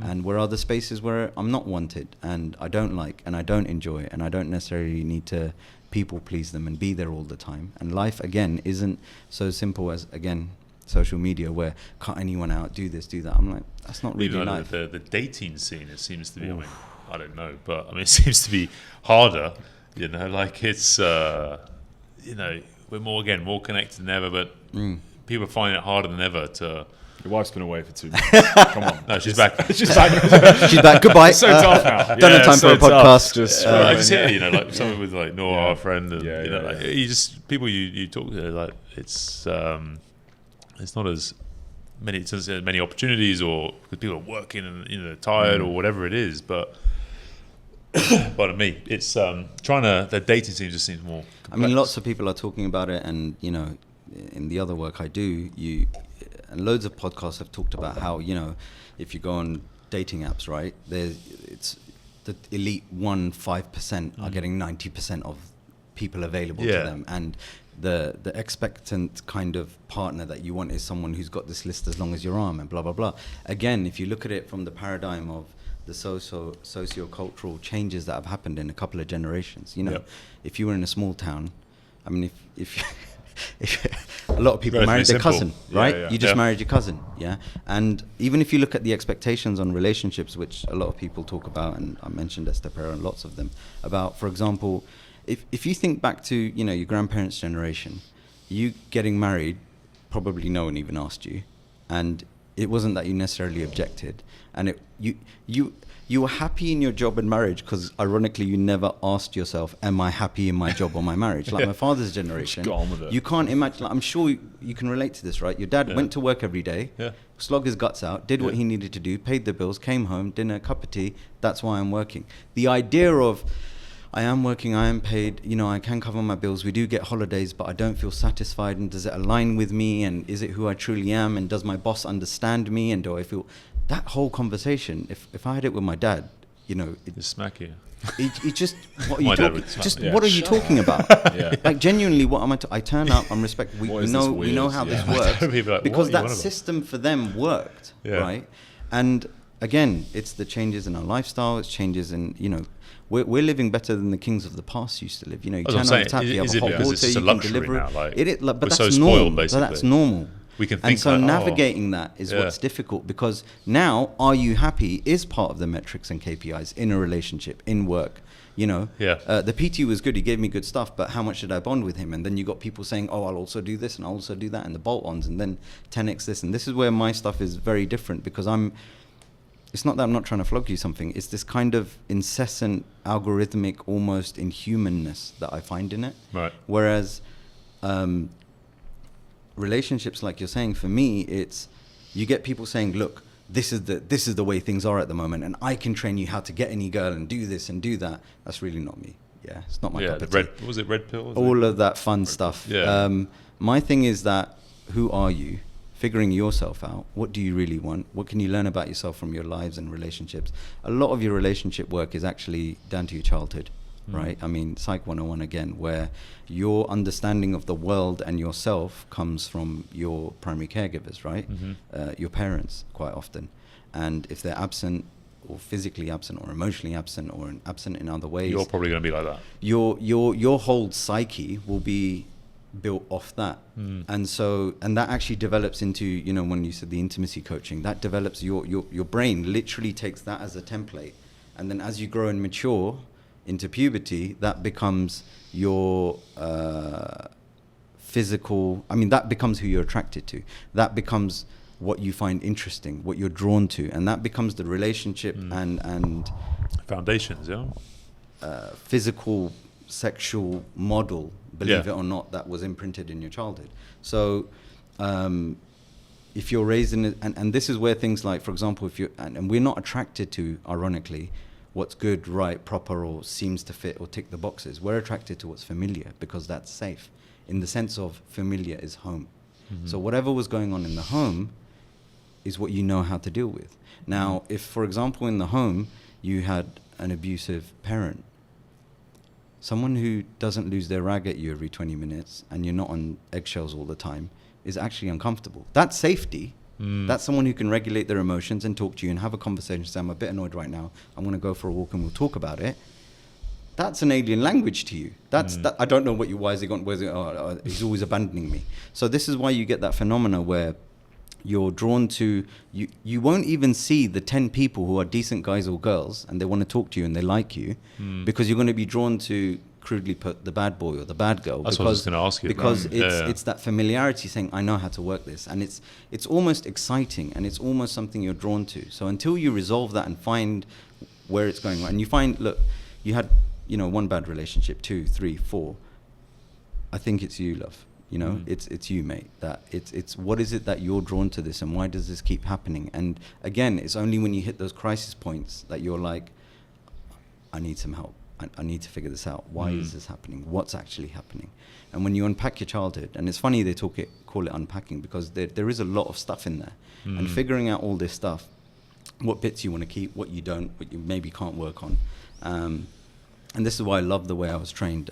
and where are the spaces where I'm not wanted, and I don't like, and I don't enjoy, and I don't necessarily need to people please them and be there all the time. And life again isn't so simple as again social media, where cut anyone out, do this, do that. I'm like, that's not really life. The dating scene, it seems to be, I don't know, but it seems to be harder, like it's, we're more connected than ever, but people find it harder than ever to... Your wife's been away for 2 months. Come on. No, she's back. She's back. Goodbye. It's so tough now. Don't have time for a podcast. I just hear, like something with like Noah, our friend, and like you just people you talk to, like it's not as many opportunities, or because people are working and tired or whatever it is. But pardon me, it's the dating scene just seems more complex. I mean, lots of people are talking about it, and in the other work I do, and loads of podcasts have talked about how if you go on dating apps, right, it's the elite 5% are getting 90% of people available to them, and the expectant kind of partner that you want is someone who's got this list as long as your arm and blah blah blah. Again, if you look at it from the paradigm of the socio-cultural changes that have happened in a couple of generations. You know, Yep. if you were in a small town, I mean, if a lot of people Relatively married their simple. cousin, Yeah, right? yeah. You just Yeah. married your cousin, yeah? And even if you look at the expectations on relationships, which a lot of people talk about, and I mentioned Esther Perel and lots of them, about, for example, if you think back to, you know, your grandparents' generation, you getting married, probably no one even asked you, and it wasn't that you necessarily objected, and you were happy in your job and marriage because, ironically, you never asked yourself, am I happy in my job or my marriage? Like my father's generation, Just got on with it. you can't imagine, like, I'm sure you can relate to this, right? Your dad went to work every day, slogged his guts out, did what he needed to do, paid the bills, came home, dinner, cup of tea, that's why I'm working. The idea of, I am working, I am paid, you know, I can cover my bills, we do get holidays, but I don't feel satisfied, and does it align with me, and is it who I truly am, and does my boss understand me, and do I feel... That whole conversation, if I had it with my dad, you know... Just smack you. It just... What are My you dad talking... would smack Just, me. what are you talking about? Yeah. Like, genuinely, what am I... I turn up, I'm respect... We What is this we know weird? how this Yeah. works. People are like, Because what are you that on about? system for them worked, Yeah. right? And, again, it's the changes in our lifestyle, it's changes in, you know... We're living better than the kings of the past used to live. You know, you That's turn what on I'm the tap, saying. you have a hot Because it's water, just a you can luxury deliver now, like, it. But we're that's so normal. spoiled, But that's basically. normal. We can And think so like, oh. navigating that is what's difficult, because now, are you happy is part of the metrics and KPIs in a relationship, in work. You know, the PT was good, he gave me good stuff, but how much did I bond with him? And then you got people saying, oh, I'll also do this and I'll also do that, and the bolt-ons, and then 10x this. And this is where my stuff is very different, because it's not that I'm not trying to flog you something, it's this kind of incessant, algorithmic, almost inhumanness that I find in it. Right. Whereas relationships, like you're saying, for me, it's, you get people saying, look, this is the way things are at the moment, and I can train you how to get any girl and do this and do that. That's really not me. Yeah, it's not my cup of tea. What was it, red pill? All of that fun stuff. Yeah. My thing is that, who are you? Figuring yourself out. What do you really want? What can you learn about yourself from your lives and relationships? A lot of your relationship work is actually down to your childhood, right? I mean, Psych 101 again, where your understanding of the world and yourself comes from your primary caregivers, right? Your parents, quite often. And if they're absent, or physically absent, or emotionally absent, or absent in other ways, You're probably going to be like that. your whole psyche will be built off that. And that actually develops into, you know, when you said the intimacy coaching, that develops your brain literally takes that as a template, and then as you grow and mature into puberty, that becomes your physical, I mean, that becomes who you're attracted to, that becomes what you find interesting, what you're drawn to, and that becomes the relationship and Foundations, physical sexual model, believe it or not, that was imprinted in your childhood. So if you're raised in it, and this is where things like, for example, if you and we're not attracted to, ironically, what's good, right, proper, or seems to fit or tick the boxes. We're attracted to what's familiar, because that's safe, in the sense of familiar is home. So whatever was going on in the home is what you know how to deal with. Now, if, for example, in the home you had an abusive parent, someone who doesn't lose their rag at you every 20 minutes and you're not on eggshells all the time is actually uncomfortable. That's safety. That's someone who can regulate their emotions and talk to you and have a conversation, say, I'm a bit annoyed right now, I'm going to go for a walk and we'll talk about it. That's an alien language to you. That, I don't know what you, why is he gone, he's always abandoning me. So this is why you get that phenomena where you're drawn to, you won't even see the 10 people who are decent guys or girls and they want to talk to you and they like you, because you're going to be drawn to, crudely put, the bad boy or the bad girl. That's what I was going to ask you. Because it's that familiarity saying, I know how to work this. And it's almost exciting, and it's almost something you're drawn to. So until you resolve that and find where it's going, and you find, look, you had, you know, one bad relationship, 2, 3, 4. I think it's you, love. You know, it's you, mate. That it's what is it that you're drawn to this, and why does this keep happening? And again, it's only when you hit those crisis points that you're like, I need some help. I need to figure this out. Why is this happening? What's actually happening? And when you unpack your childhood, and it's funny they call it unpacking, because there is a lot of stuff in there, and figuring out all this stuff, what bits you want to keep, what you don't, what you maybe can't work on. And this is why I love the way I was trained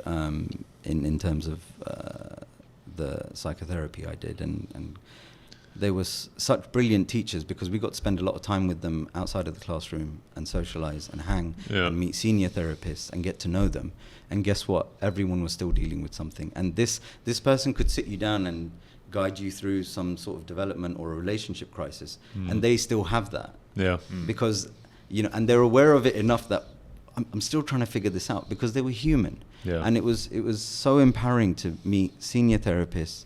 in terms of the psychotherapy I did, and they were such brilliant teachers, because we got to spend a lot of time with them outside of the classroom and socialize and hang and meet senior therapists and get to know them. And guess what? Everyone was still dealing with something. And this person could sit you down and guide you through some sort of development or a relationship crisis, and they still have that. Because, and they're aware of it enough that I'm still trying to figure this out, because they were human. And it was so empowering to meet senior therapists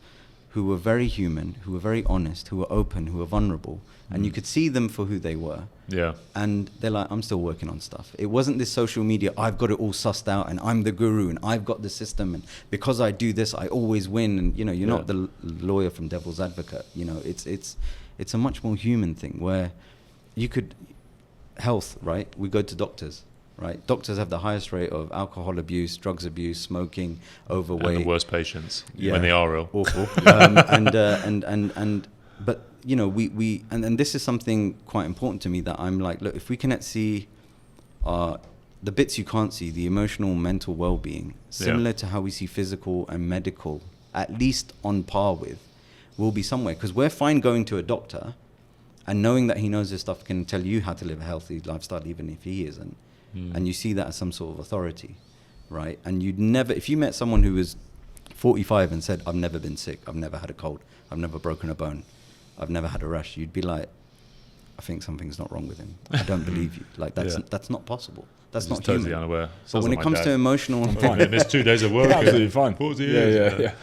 who were very human, who were very honest, who were open, who were vulnerable, and you could see them for who they were. And they're like, I'm still working on stuff. It wasn't this social media, I've got it all sussed out and I'm the guru and I've got the system, and because I do this I always win, and you're not the lawyer from Devil's Advocate. It's a much more human thing, where you could health, right? We go to doctors, right? Doctors have the highest rate of alcohol abuse, drugs abuse, smoking, overweight. And the worst patients when they are ill. Awful. But and this is something quite important to me, that I'm like, look, if we can see the bits you can't see, the emotional, mental well-being, similar to how we see physical and medical, at least on par with, will be somewhere. Because we're fine going to a doctor and knowing that he knows this stuff, can tell you how to live a healthy lifestyle, even if he isn't. And you see that as some sort of authority, right? And you'd never, if you met someone who was 45 and said, I've never been sick, I've never had a cold, I've never broken a bone, I've never had a rash, you'd be like, I think something's not wrong with him. I don't believe you. Like, that's not possible. That's not totally human. Unaware. But when it comes to emotional, I'm fine. I missed 2 days of work. Absolutely fine. 40 years. Yeah.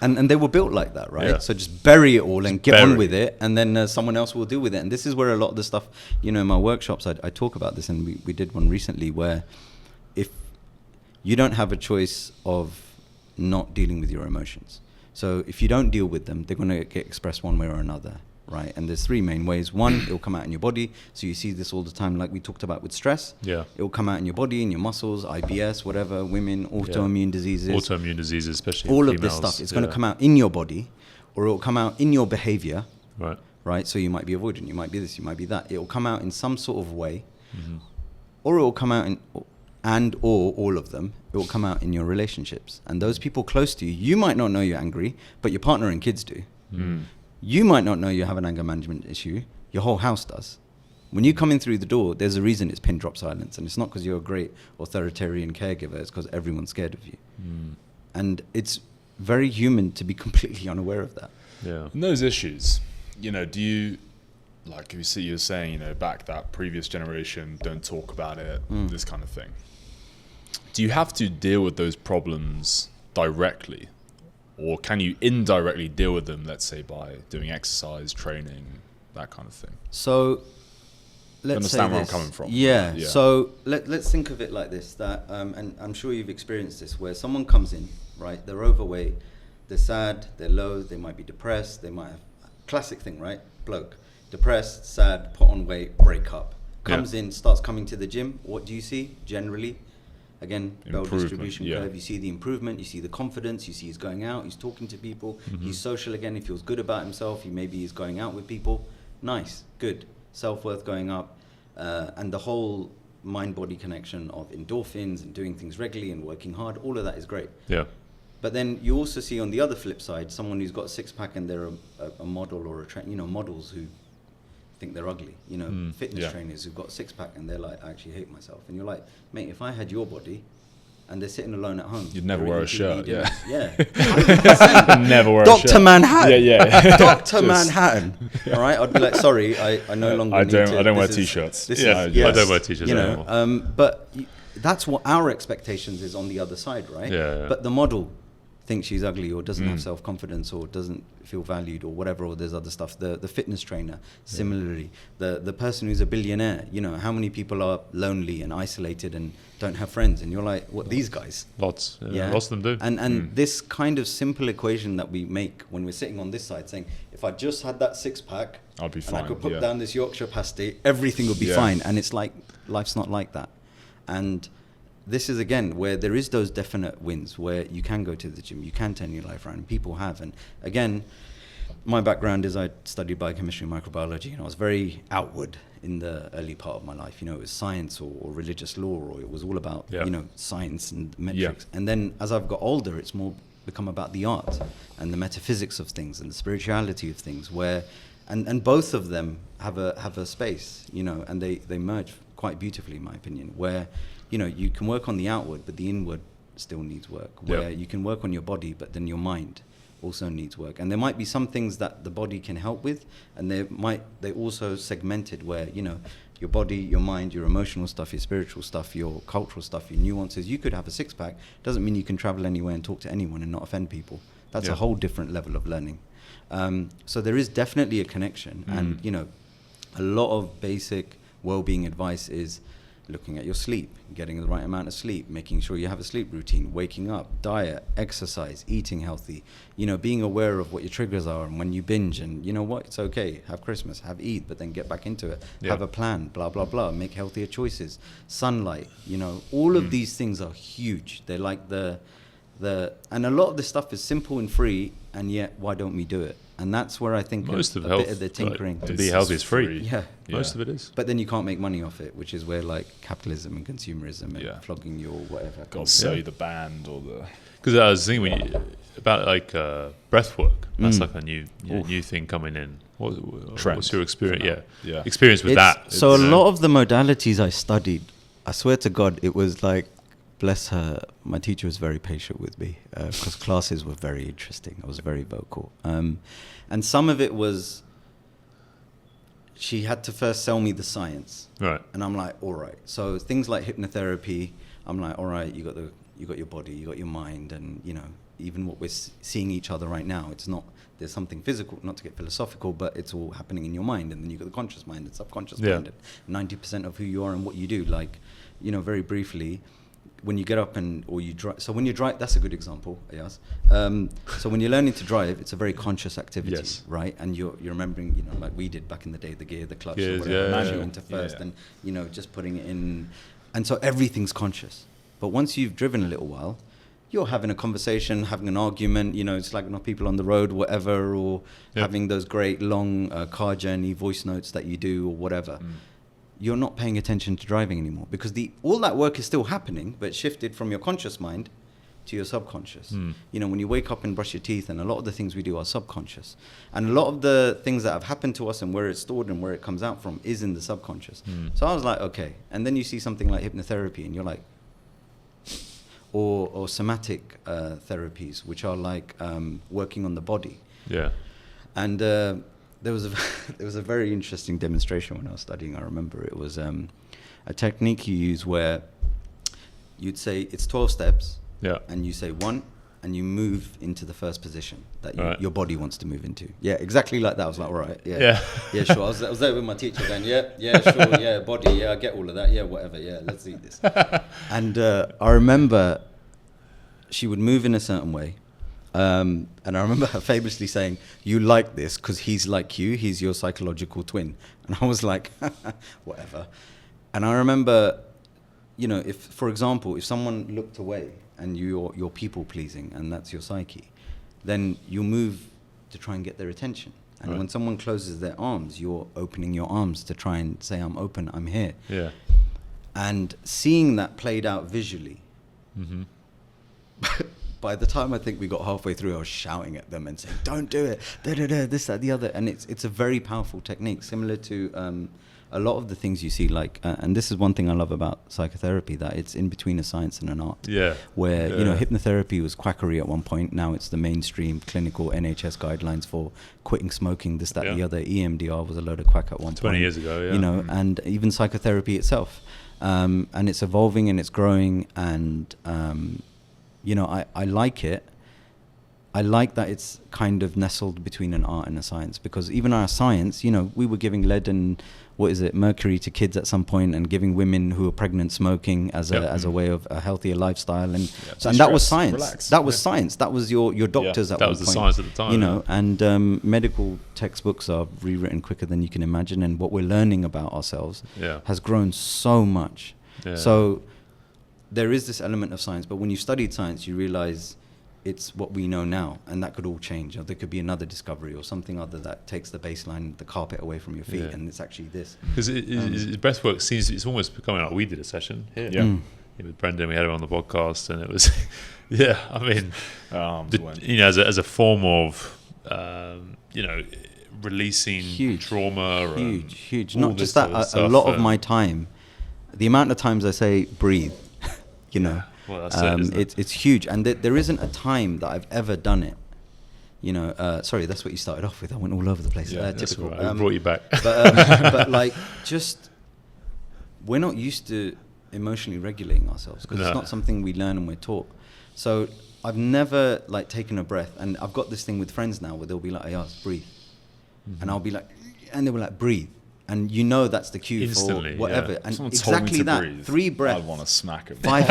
And they were built like that, right? So just bury it all and get on with it, and then someone else will deal with it. And this is where a lot of the stuff, in my workshops, I talk about this, and we did one recently where if you don't have a choice of not dealing with your emotions. So if you don't deal with them, they're going to get expressed one way or another, right? And there's 3 main ways. One, it will come out in your body. So you see this all the time, like we talked about with stress. It will come out in your body, in your muscles, IBS, whatever, women, autoimmune diseases. Autoimmune diseases, especially all females. Of this stuff. It's going to come out in your body, or it will come out in your behavior. Right? So you might be avoidant, you might be this, you might be that. It will come out in some sort of way, or it will come out in... or all of them, it will come out in your relationships. And those people close to you, you might not know you're angry, but your partner and kids do. You might not know you have an anger management issue, your whole house does. When you come in through the door, there's a reason it's pin drop silence, and it's not because you're a great authoritarian caregiver, it's because everyone's scared of you. And it's very human to be completely unaware of that. And those issues, do you... Like you see, you're saying, back that previous generation, don't talk about it, this kind of thing. Do you have to deal with those problems directly? Or can you indirectly deal with them, let's say, by doing exercise, training, that kind of thing? So, let's understand say where this. I'm coming from. Yeah. So, let's think of it like this, that, and I'm sure you've experienced this, where someone comes in, right, they're overweight, they're sad, they're low, they might be depressed, they might have, classic thing, right, bloke. Depressed, sad, put on weight, break up. Comes in, starts coming to the gym. What do you see generally? Again, bell distribution curve. You see the improvement, you see the confidence, you see he's going out, he's talking to people, he's social again, he feels good about himself, he's going out with people. Nice, good. Self-worth going up. And the whole mind-body connection of endorphins and doing things regularly and working hard, all of that is great. But then you also see on the other flip side, someone who's got a six-pack and they're a model or models who think they're ugly, fitness trainers who've got a six-pack and they're like, I actually hate myself. And you're like, mate, if I had your body and they're sitting alone at home, you'd never wear a shirt. Yeah. Never wear a shirt. Dr. Manhattan. Yeah. Dr. Manhattan. All right. I'd be like, sorry, I no longer I don't wear t-shirts. I don't wear t-shirts anymore. But that's what our expectations is on the other side, right? But the model thinks she's ugly or doesn't have self-confidence or doesn't feel valued or whatever, or there's other stuff. The fitness trainer, similarly. The person who's a billionaire, how many people are lonely and isolated and don't have friends? And you're like, what, these guys? Lots of them do. And this kind of simple equation that we make when we're sitting on this side saying, if I just had that six-pack, I'll be fine. And I could put down this Yorkshire pasty, everything would be fine. And it's like, life's not like that. And this is, again, where there is those definite wins, where you can go to the gym, you can turn your life around, and people have. And again, my background is I studied biochemistry and microbiology, and I was very outward in the early part of my life. It was science or religious law, or it was all about, science and metrics. And then as I've got older, it's more become about the art and the metaphysics of things and the spirituality of things, where and both of them have a space, you know, and they merge quite beautifully, in my opinion, where, you know, you can work on the outward, but the inward still needs work, where you can work on your body, but then your mind also needs work. And there might be some things that the body can help with, and they also segmented where, you know, your body, your mind, your emotional stuff, your spiritual stuff, your cultural stuff, your nuances. You could have a six-pack. Doesn't mean you can travel anywhere and talk to anyone and not offend people. That's a whole different level of learning. So there is definitely a connection. And, you know, a lot of basic well-being advice is looking at your sleep, getting the right amount of sleep, making sure you have a sleep routine, waking up, diet, exercise, eating healthy, you know, being aware of what your triggers are and when you binge, and you know what, it's okay, have Christmas, have Eid, but then get back into it, have a plan, blah, blah, blah, make healthier choices, sunlight, you know, all of these things are huge. They're like and a lot of this stuff is simple and free, and yet why don't we do it? And that's where I think most of bit of the tinkering. To be healthy is free. Yeah. Most of it is. But then you can't make money off it, which is where like capitalism and consumerism and flogging your whatever. Got to sell you the band or the... Because I was thinking about like breath work. That's like a new thing coming in. What's your experience? Yeah. Experience with that. So a lot of the modalities I studied, I swear to God, it was like, bless her, my teacher was very patient with me because classes were very interesting. I was very vocal. And some of it was, she had to first sell me the science. Right. And I'm like, all right. So things like hypnotherapy, I'm like, all right, you got your body, you got your mind, and, you know, even what we're seeing each other right now, it's not, there's something physical, not to get philosophical, but it's all happening in your mind. And then you've got the conscious mind and subconscious mind, and 90% of who you are and what you do. Like, you know, very briefly, when you get up or you drive, so when you drive, that's a good example, Ayaz. So when you're learning to drive, it's a very conscious activity, right? And you're remembering, you know, like we did back in the day, the gear, the clutch, or whatever, manual into first, and, you know, just putting it in. And so everything's conscious. But once you've driven a little while, you're having a conversation, having an argument, you know, it's like not people on the road, whatever, or having those great long car journey voice notes that you do or whatever. You're not paying attention to driving anymore because all that work is still happening, but shifted from your conscious mind to your subconscious. You know, when you wake up and brush your teeth, and a lot of the things we do are subconscious. And a lot of the things that have happened to us and where it's stored and where it comes out from is in the subconscious. So I was like, okay. And then you see something like hypnotherapy and you're like, or somatic therapies, which are like working on the body. Yeah. And there was a very interesting demonstration when I was studying. I remember it was a technique you use where you'd say it's 12 steps, and you say 1, and you move into the first position that your body wants to move into. Yeah, exactly like that. I was like, all right, yeah, sure. I was there with my teacher going, yeah, sure, yeah, body, yeah, I get all of that, yeah, whatever, yeah, let's do this. And I remember she would move in a certain way. And I remember her famously saying, you like this because he's like you, he's your psychological twin. And I was like, whatever. And I remember, you know, if, for example, if someone looked away and you're people pleasing and that's your psyche, then you'll move to try and get their attention. And when someone closes their arms, you're opening your arms to try and say, I'm open, I'm here. Yeah. And seeing that played out visually, by the time I think we got halfway through, I was shouting at them and saying, don't do it, this, that, the other. And it's a very powerful technique, similar to a lot of the things you see, like, and this is one thing I love about psychotherapy, that it's in between a science and an art. Yeah. Where, you know, hypnotherapy was quackery at one point. Now it's the mainstream clinical NHS guidelines for quitting smoking, this, that, the other. EMDR was a load of quack at one 20 years ago, you know, and even psychotherapy itself. And it's evolving and it's growing, and you know, I like it. I like that it's kind of nestled between an art and a science, because even our science, you know, we were giving lead and mercury to kids at some point, and giving women who are pregnant smoking as a way of a healthier lifestyle, and and that was science. Relax. That was science. That was your doctors at one point. That was the science at the time. You know, and medical textbooks are rewritten quicker than you can imagine, and what we're learning about ourselves has grown so much. Yeah. So there is this element of science, but when you studied science, you realize it's what we know now, and that could all change. Or there could be another discovery or something other that takes the baseline, the carpet away from your feet, and it's actually this. Because breathwork seems, it's almost becoming like we did a session here. with Brendan, we had him on the podcast, and it was, yeah, I mean, as a form of, releasing trauma. Huge. Not just that, a lot of my time, the amount of times I say breathe, well, that's it's huge. And there isn't a time that I've ever done it. Sorry, that's what you started off with. I went all over the place. Yeah, typical. Right. Brought you back. But like, just we're not used to emotionally regulating ourselves because it's not something we learn and we're taught. So I've never taken a breath, and I've got this thing with friends now where they'll be like, Ayaz, breathe, and I'll be like, and they'll be like, breathe. And that's the cue instantly, for whatever. Yeah. And someone exactly that. Breathe. 3 breaths. I want to smack him. 5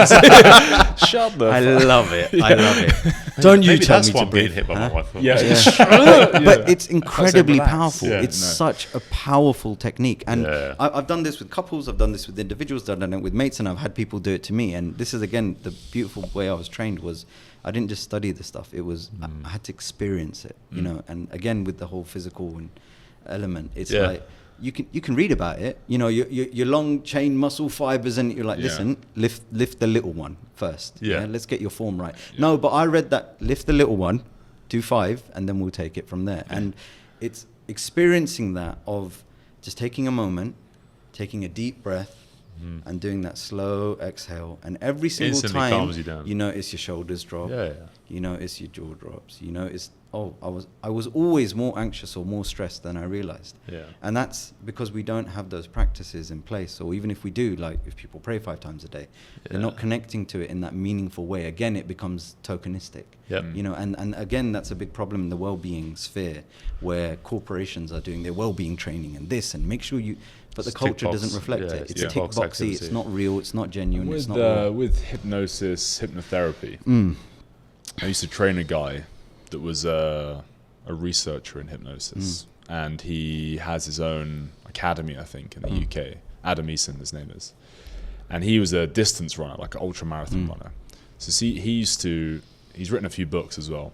Shut the I fuck. love it. I love it. Don't you Maybe tell that's me why to I'm breathe. getting hit by my wife. Yeah. But it's incredibly relax. powerful. Yeah, it's such a powerful technique. And I've done this with couples, I've done this with individuals, I've done it with mates, and I've had people do it to me. And this is, again, the beautiful way I was trained was I didn't just study the stuff. It was, I had to experience it, and again, with the whole physical and element, it's like, you can read about it, your long chain muscle fibers, and you're like, listen, lift the little one first. Let's get your form right. No, but I read that, lift the little one, do 5, and then we'll take it from there. And it's experiencing that of just taking a moment, taking a deep breath, and doing that slow exhale. And every single Instantly time, calms you down. you notice your shoulders drop. Yeah. You notice your jaw drops. You notice, I was always more anxious or more stressed than I realized. Yeah. And that's because we don't have those practices in place. Or even if we do, like if people pray 5 times a day, they're not connecting to it in that meaningful way. Again, it becomes tokenistic. Yep. And again, that's a big problem in the well-being sphere, where corporations are doing their well-being training and this, and make sure but the culture doesn't reflect it. It's tick boxy. It's not real. It's not genuine. It's not with hypnosis, hypnotherapy. I used to train a guy that was a researcher in hypnosis, and he has his own academy, I think, in the UK. Adam Eason, his name is, and he was a distance runner, like an ultra marathon runner. So he's written a few books as well,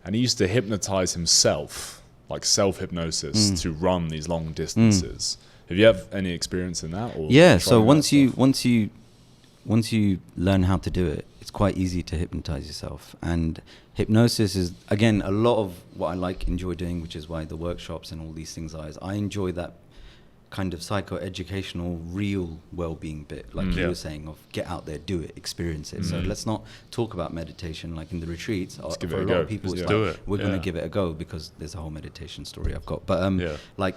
and he used to hypnotize himself, like self-hypnosis, to run these long distances. Have you have any experience in that? Or so once you learn how to do it, it's quite easy to hypnotize yourself. And hypnosis is, again, a lot of what I enjoy doing, which is why the workshops and all these things are, is I enjoy that kind of psycho-educational, real well-being bit, like you were saying, of get out there, do it, experience it. So let's not talk about meditation like in the retreats. For a lot of people, we're going to give it a go, because there's a whole meditation story I've got. But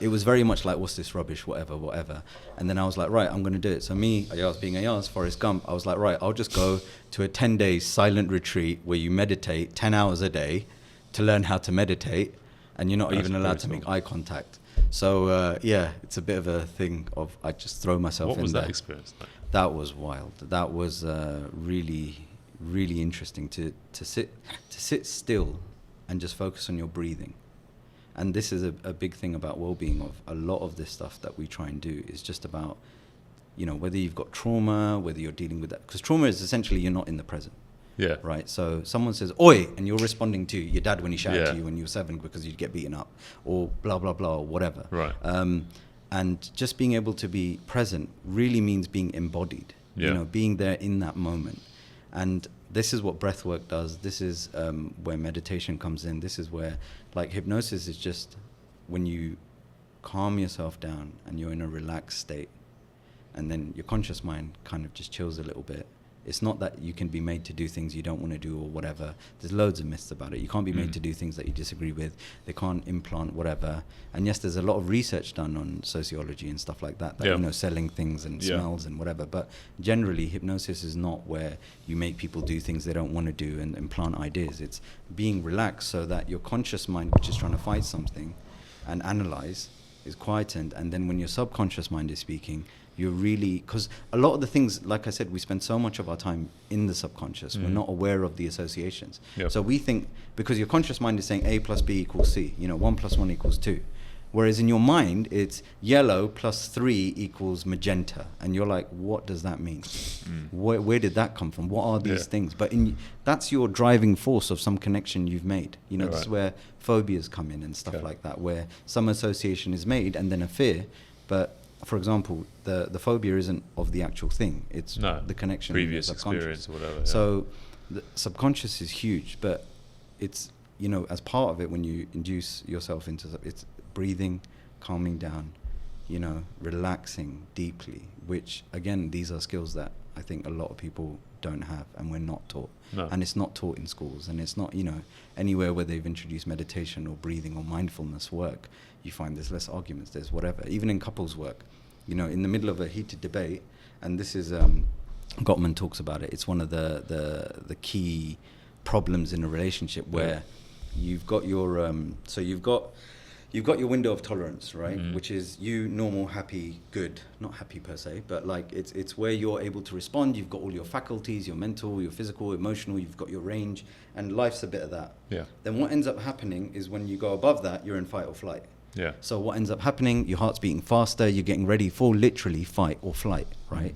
it was very much like, what's this rubbish, whatever. And then I was like, right, I'm going to do it. So me, Ayaz being Ayaz, Forrest Gump, I was like, right, I'll just go to a 10-day silent retreat where you meditate 10 hours a day to learn how to meditate, and you're not even allowed to make eye contact. So it's a bit of a thing of, I just throw myself in there. What was that experience like? That was wild. That was really, really interesting to sit still and just focus on your breathing. And this is a big thing about well-being. Of a lot of this stuff that we try and do is just about, whether you've got trauma, whether you're dealing with that, because trauma is essentially you're not in the present. Yeah. Right. So someone says "Oi," and you're responding to your dad when he shouted to you when you were 7 because you'd get beaten up, or blah blah blah, or whatever. Right. And just being able to be present really means being embodied. Being there in that moment. And this is what breath work does. This is where meditation comes in. This is where, hypnosis is just when you calm yourself down and you're in a relaxed state, and then your conscious mind kind of just chills a little bit. It's not that you can be made to do things you don't want to do or whatever. There's loads of myths about it. You can't be made to do things that you disagree with. They can't implant whatever. And yes, there's a lot of research done on sociology and stuff like that, selling things and smells and whatever. But generally, hypnosis is not where you make people do things they don't want to do and implant ideas. It's being relaxed so that your conscious mind, which is trying to fight something and analyze, is quietened. And then when your subconscious mind is speaking, you're really, because a lot of the things, like I said, we spend so much of our time in the subconscious. We're not aware of the associations. So we think, because your conscious mind is saying A plus B equals C, 1 plus 1 equals 2. Whereas in your mind, it's yellow plus 3 equals magenta. And you're like, what does that mean? Where did that come from? What are these things? But that's your driving force of some connection you've made. This is where phobias come in and stuff like that, where some association is made and then a fear. But for example, the phobia isn't of the actual thing. It's the connection. Previous experience or whatever. Yeah. So the subconscious is huge, but it's, as part of it, when you induce yourself into it's breathing, calming down, relaxing deeply, which again, these are skills that I think a lot of people don't have and we're not taught. No. And it's not taught in schools, and it's not, anywhere where they've introduced meditation or breathing or mindfulness work, you find there's less arguments, there's whatever. Even in couples work, in the middle of a heated debate, and this is, Gottman talks about it, it's one of the key problems in a relationship where you've got your, you've got your window of tolerance, right? Mm-hmm. Which is you, normal, happy, good. Not happy per se, but like it's where you're able to respond. You've got all your faculties, your mental, your physical, emotional, you've got your range, and life's a bit of that. Yeah. Then what ends up happening is when you go above that, you're in fight or flight. Yeah. So what ends up happening, your heart's beating faster, you're getting ready for literally fight or flight, right?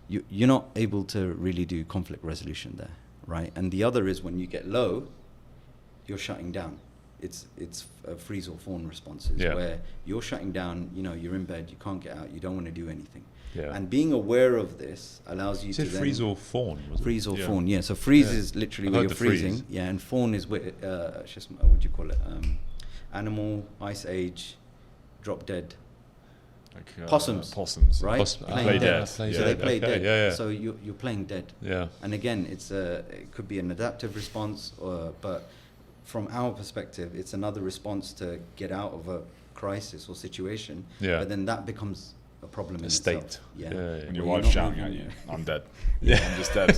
You're not able to really do conflict resolution there, right? And the other is when you get low, you're shutting down. It's freeze or fawn responses where you're shutting down, you're in bed, you can't get out, you don't want to do anything. Yeah. And being aware of this allows you to then... freeze or fawn? Freeze or fawn, yeah. So freeze is literally where you're freezing. Freeze. Yeah, and fawn is where, what do you call it? Animal, ice age, drop dead. Like, possums, right? Play dead. So they play dead. Yeah. So you're playing dead. Yeah. And again, it could be an adaptive response, but from our perspective, it's another response to get out of a crisis or situation. Yeah. But then that becomes a problem in itself. State. Yeah. And your wife's shouting at you, I'm dead. I'm just dead.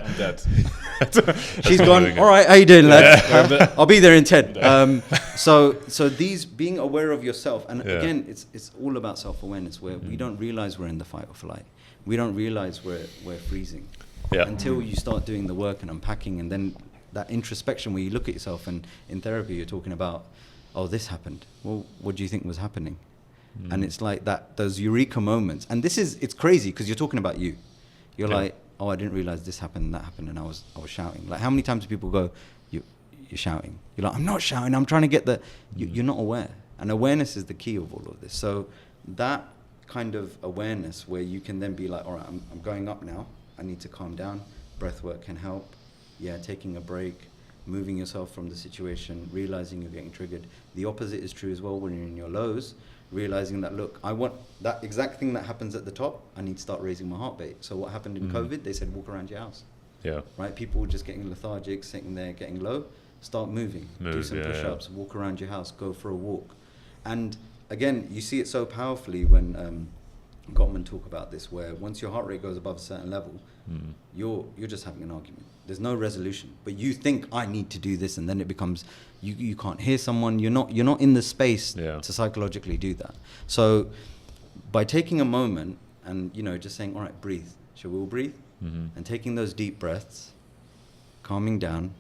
I'm dead. She's gone, all right, how you doing, lad? I'll be there in 10. So these, being aware of yourself, and again, it's all about self-awareness, where we don't realize we're in the fight or flight. We don't realize we're freezing until you start doing the work and unpacking, and then that introspection where you look at yourself, and in therapy you're talking about, oh, this happened. Well, what do you think was happening? And it's like those eureka moments. And it's crazy because you're talking about you. You're like, oh, I didn't realize this happened, that happened, and I was shouting. Like, how many times do people go, you're shouting? You're like, I'm not shouting, I'm trying to get the... You're not aware. And awareness is the key of all of this. So that kind of awareness where you can then be like, all right, I'm going up now. I need to calm down. Breath work can help. Yeah, taking a break, moving yourself from the situation, realizing you're getting triggered. The opposite is true as well when you're in your lows. Realizing that, look, I want that exact thing that happens at the top, I need to start raising my heart rate. So what happened in COVID, they said, walk around your house. Yeah. Right? People were just getting lethargic, sitting there, getting low. Start moving. Do some push-ups, walk around your house, go for a walk. And again, you see it so powerfully when Gottman talk about this, where once your heart rate goes above a certain level, you're just having an argument. There's no resolution. But you think, I need to do this, and then it becomes... You can't hear someone. You're not in the space to psychologically do that. So by taking a moment and just saying, all right, breathe. Shall we all breathe? Mm-hmm. And taking those deep breaths, calming down,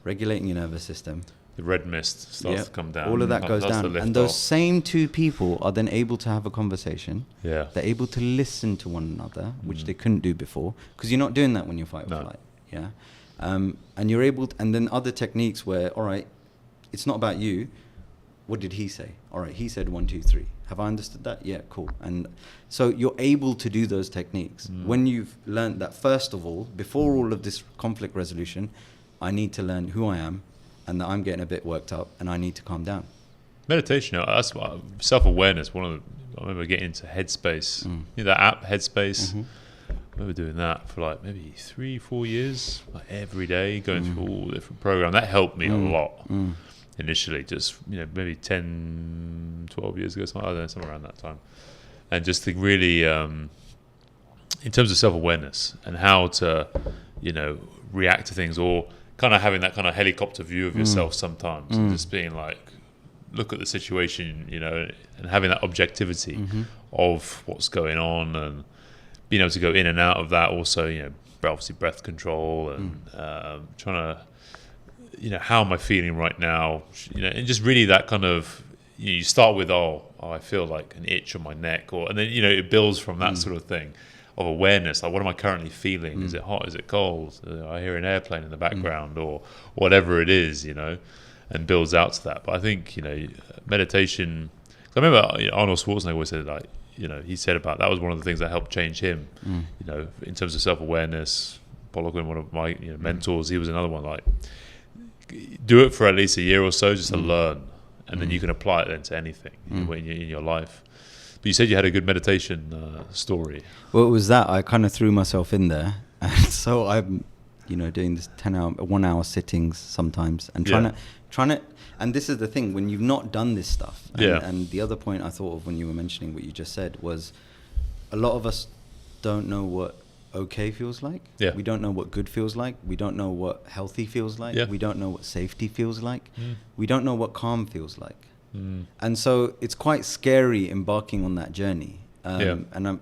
regulating your nervous system. The red mist starts to come down. All of that goes down. And those same two people are then able to have a conversation. Yeah. They're able to listen to one another, which they couldn't do before, because you're not doing that when you're fight or flight. Yeah. And you're able to, and then other techniques where, all right, it's not about you. What did he say? All right, he said 1, 2, 3. Have I understood that? Yeah, cool. And so you're able to do those techniques. When you've learned that, first of all, before all of this conflict resolution, I need to learn who I am and that I'm getting a bit worked up and I need to calm down. Meditation, that's self-awareness. I remember getting into Headspace. That app, Headspace. Mm-hmm. I remember doing that for like maybe 3-4 years, like every day, going through all the different programs. That helped me a lot initially, just maybe 10, 12 years ago, somewhere around that time. And just to really, in terms of self-awareness and how to, react to things, or kind of having that kind of helicopter view of yourself sometimes, and just being like, look at the situation, and having that objectivity of what's going on, and being able to go in and out of that. Also, obviously breath control, and trying to, how am I feeling right now? And just really that kind of, you start with, I feel like an itch on my neck, and then it builds from that sort of thing of awareness. Like, what am I currently feeling? Is it hot? Is it cold? I hear an airplane in the background, or whatever it is, and builds out to that. But I think meditation. I remember Arnold Schwarzenegger always said, like, he said about that was one of the things that helped change him. In terms of self-awareness. Following one of my mentors, he was another one. Like, do it for at least a year or so just to learn, and then you can apply it then to anything in your life. But you said you had a good meditation story. Well, it was that I kind of threw myself in there, and so I'm, doing this 1 hour sittings sometimes, and trying to. And this is the thing, when you've not done this stuff. And the other point I thought of when you were mentioning what you just said was, a lot of us don't know what okay feels like. We don't know what good feels like. We don't know what healthy feels like. We don't know what safety feels like. We don't know what calm feels like. And so it's quite scary embarking on that journey. And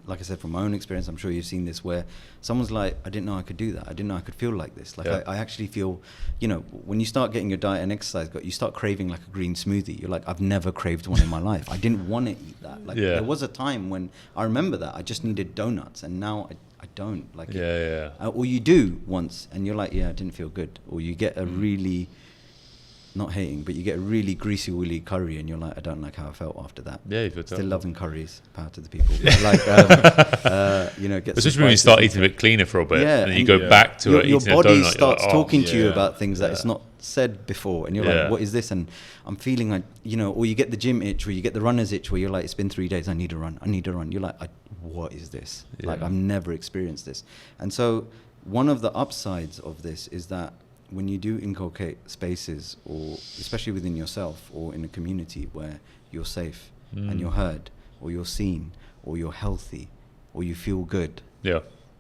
like I said, from my own experience, I'm sure you've seen this, where someone's like, I didn't know I could do that. I didn't know I could feel like this. Like I actually feel, when you start getting your diet and exercise, you start craving like a green smoothie. You're like, I've never craved one in my life. I didn't want to eat that. Like there was a time when I remember that I just needed donuts, and now I don't. Like or you do once, and you're like, I didn't feel good. Or you get a really, not hating, but you get a really greasy, oily curry, and you're like, I don't like how I felt after that. You feel still loving curries. Power to the people. But like, get especially when you start eating a bit cleaner for a bit, and then you go back to your eating body a donut. starts talking to you about things that it's not said before, and you're like, what is this? And I'm feeling like, or you get the gym itch, or you get the runner's itch, where you're like, it's been 3 days, I need to run. You're like, what is this? Like, I've never experienced this. And so one of the upsides of this is that when you do inculcate spaces, or especially within yourself or in a community where you're safe and you're heard, or you're seen, or you're healthy, or you feel good,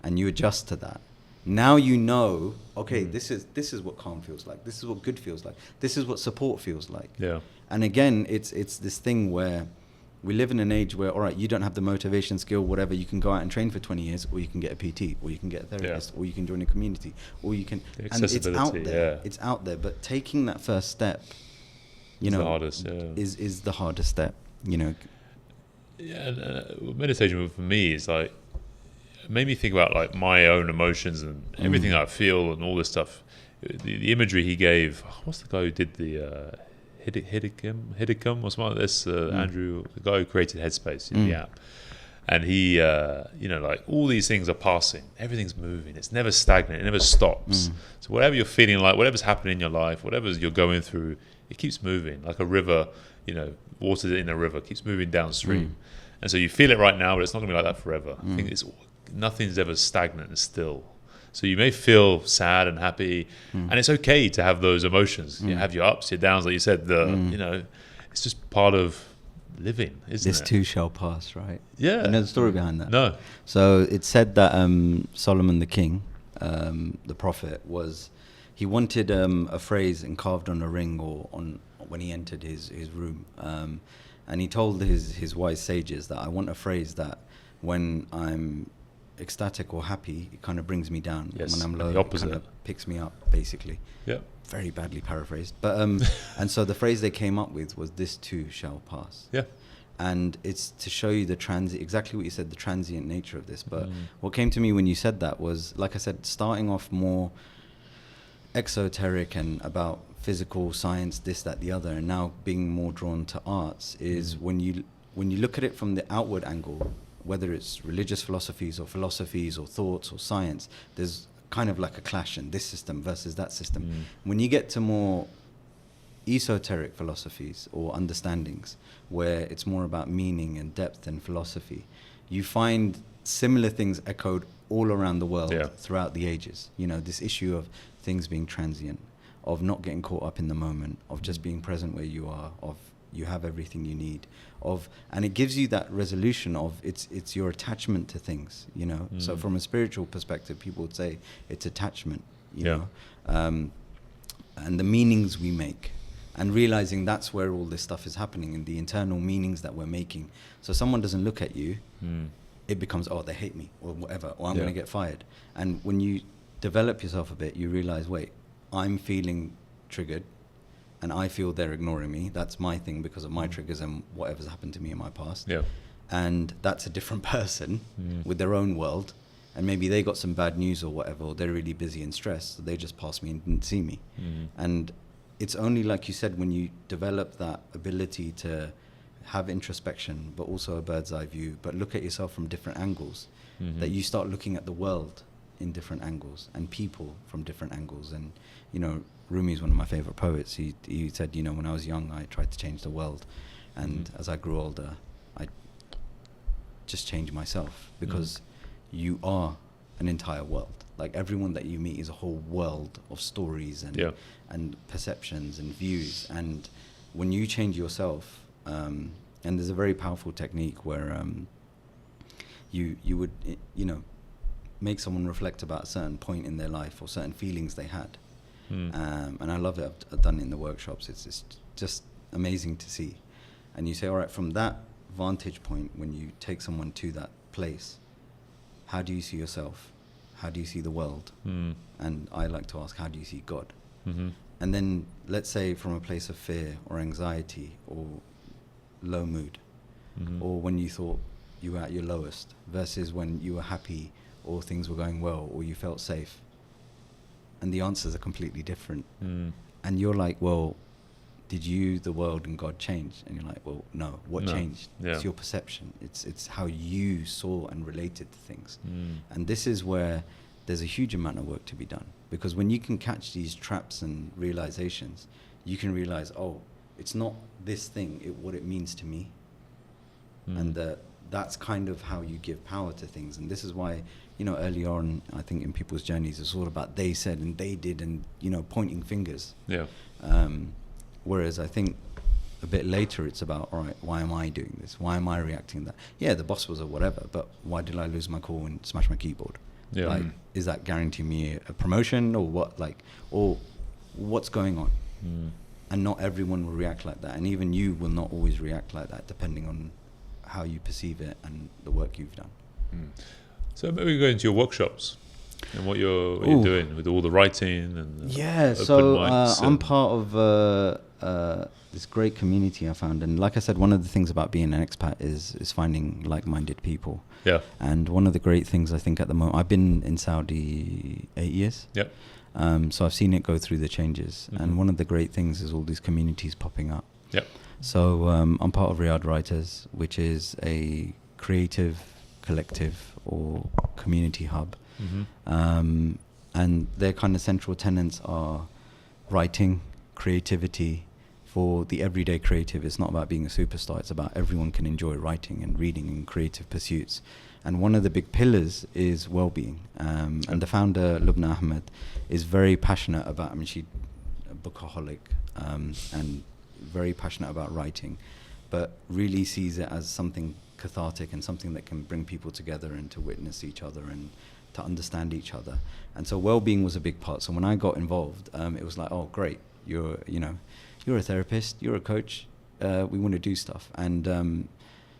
and you adjust to that, now okay, this is what calm feels like, this is what good feels like, this is what support feels like. And again, it's this thing where we live in an age where, all right, you don't have the motivation, skill, whatever, you can go out and train for 20 years, or you can get a PT, or you can get a therapist, or you can join a community, or you can, and it's out there. It's out there, but taking that first step, the hardest, is the hardest step, meditation for me is like, it made me think about like my own emotions and everything I feel and all this stuff. The imagery he gave, what's the guy who did the Hidicum or something like this, Andrew, the guy who created Headspace, the app. And he, like all these things are passing. Everything's moving. It's never stagnant. It never stops. So whatever you're feeling like, whatever's happening in your life, whatever you're going through, it keeps moving. Like a river, water in a river keeps moving downstream. And so you feel it right now, but it's not going to be like that forever. I think nothing's ever stagnant and still. So you may feel sad and happy, and it's okay to have those emotions. You have your ups, your downs, like you said. It's just part of living, isn't it? This too shall pass, right? Yeah. You know the story behind that? No. So it's said that Solomon the king, the prophet, he wanted a phrase carved on a ring or on when he entered his room, and he told his wise sages that I want a phrase that when I'm ecstatic or happy, it kind of brings me down. Yes, when I'm low, the opposite. It kind of picks me up, basically. Yeah. Very badly paraphrased. But and so the phrase they came up with was, this too shall pass. Yeah. And it's to show you exactly what you said, the transient nature of this. But what came to me when you said that was, like I said, starting off more exoteric and about physical science, this, that, the other, and now being more drawn to arts is when you look at it from the outward angle, whether it's religious philosophies or thoughts or science, there's kind of like a clash in this system versus that system. When you get to more esoteric philosophies or understandings, where it's more about meaning and depth and philosophy, you find similar things echoed all around the world throughout the ages. This issue of things being transient, of not getting caught up in the moment, of just being present where you are, of you have everything you need, and it gives you that resolution of it's your attachment to things, So from a spiritual perspective, people would say it's attachment, you know, and the meanings we make, and realizing that's where all this stuff is happening, in the internal meanings that we're making. So someone doesn't look at you, it becomes, oh, they hate me or whatever, or I'm going to get fired. And when you develop yourself a bit, you realize, wait, I'm feeling triggered, and I feel they're ignoring me. That's my thing because of my triggers and whatever's happened to me in my past. Yeah. And that's a different person with their own world. And maybe they got some bad news or whatever, or they're really busy and stressed, so they just passed me and didn't see me. And it's only, like you said, when you develop that ability to have introspection, but also a bird's eye view, but look at yourself from different angles, that you start looking at the world in different angles and people from different angles. And, you know, Rumi is one of my favorite poets. He said, you know, when I was young, I tried to change the world. And as I grew older, I just changed myself, because you are an entire world. Like, everyone that you meet is a whole world of stories and perceptions and views. And when you change yourself, and there's a very powerful technique where you would, you know, make someone reflect about a certain point in their life or certain feelings they had. And I love it. I've done it in the workshops. It's just amazing to see. And you say, all right, from that vantage point, when you take someone to that place, how do you see yourself? How do you see the world? And I like to ask, how do you see God? And then let's say from a place of fear or anxiety or low mood, or when you thought you were at your lowest, versus when you were happy or things were going well or you felt safe. And the answers are completely different. And you're like, well, did you, the world, and God change? And you're like, well, no. What changed? It's your perception. It's how you saw and related to things. And this is where there's a huge amount of work to be done. Because when you can catch these traps and realizations, you can realize, oh, it's not this thing, what it means to me. And that's kind of how you give power to things. And this is why, you know, early on, I think in people's journeys, it's all about they said and they did and, you know, pointing fingers. Whereas I think a bit later, it's about, all right, why am I doing this? Why am I reacting that? Yeah, the boss was or whatever, but why did I lose my cool and smash my keyboard? Like, is that guaranteeing me a promotion or what? Like, or what's going on? And not everyone will react like that. And even you will not always react like that, depending on how you perceive it and the work you've done. So maybe go into your workshops and what you're doing with all the writing and open mics. I'm part of this great community I found, and like I said, one of the things about being an expat is finding like-minded people. And one of the great things I think at the moment, I've been in Saudi 8 years. So I've seen it go through the changes, and one of the great things is all these communities popping up. So I'm part of Riyadh Writers, which is a creative collective or community hub. And their kind of central tenets are writing, creativity. For the everyday creative, it's not about being a superstar, it's about everyone can enjoy writing and reading and creative pursuits. And one of the big pillars is well-being. And the founder, Lubna Ahmed, is very passionate about, I mean, she's a bookaholic, and very passionate about writing, but really sees it as something cathartic and something that can bring people together and to witness each other and to understand each other. And so well-being was a big part. So when I got involved, it was like, oh, great, you're a therapist, you're a coach, we want to do stuff. And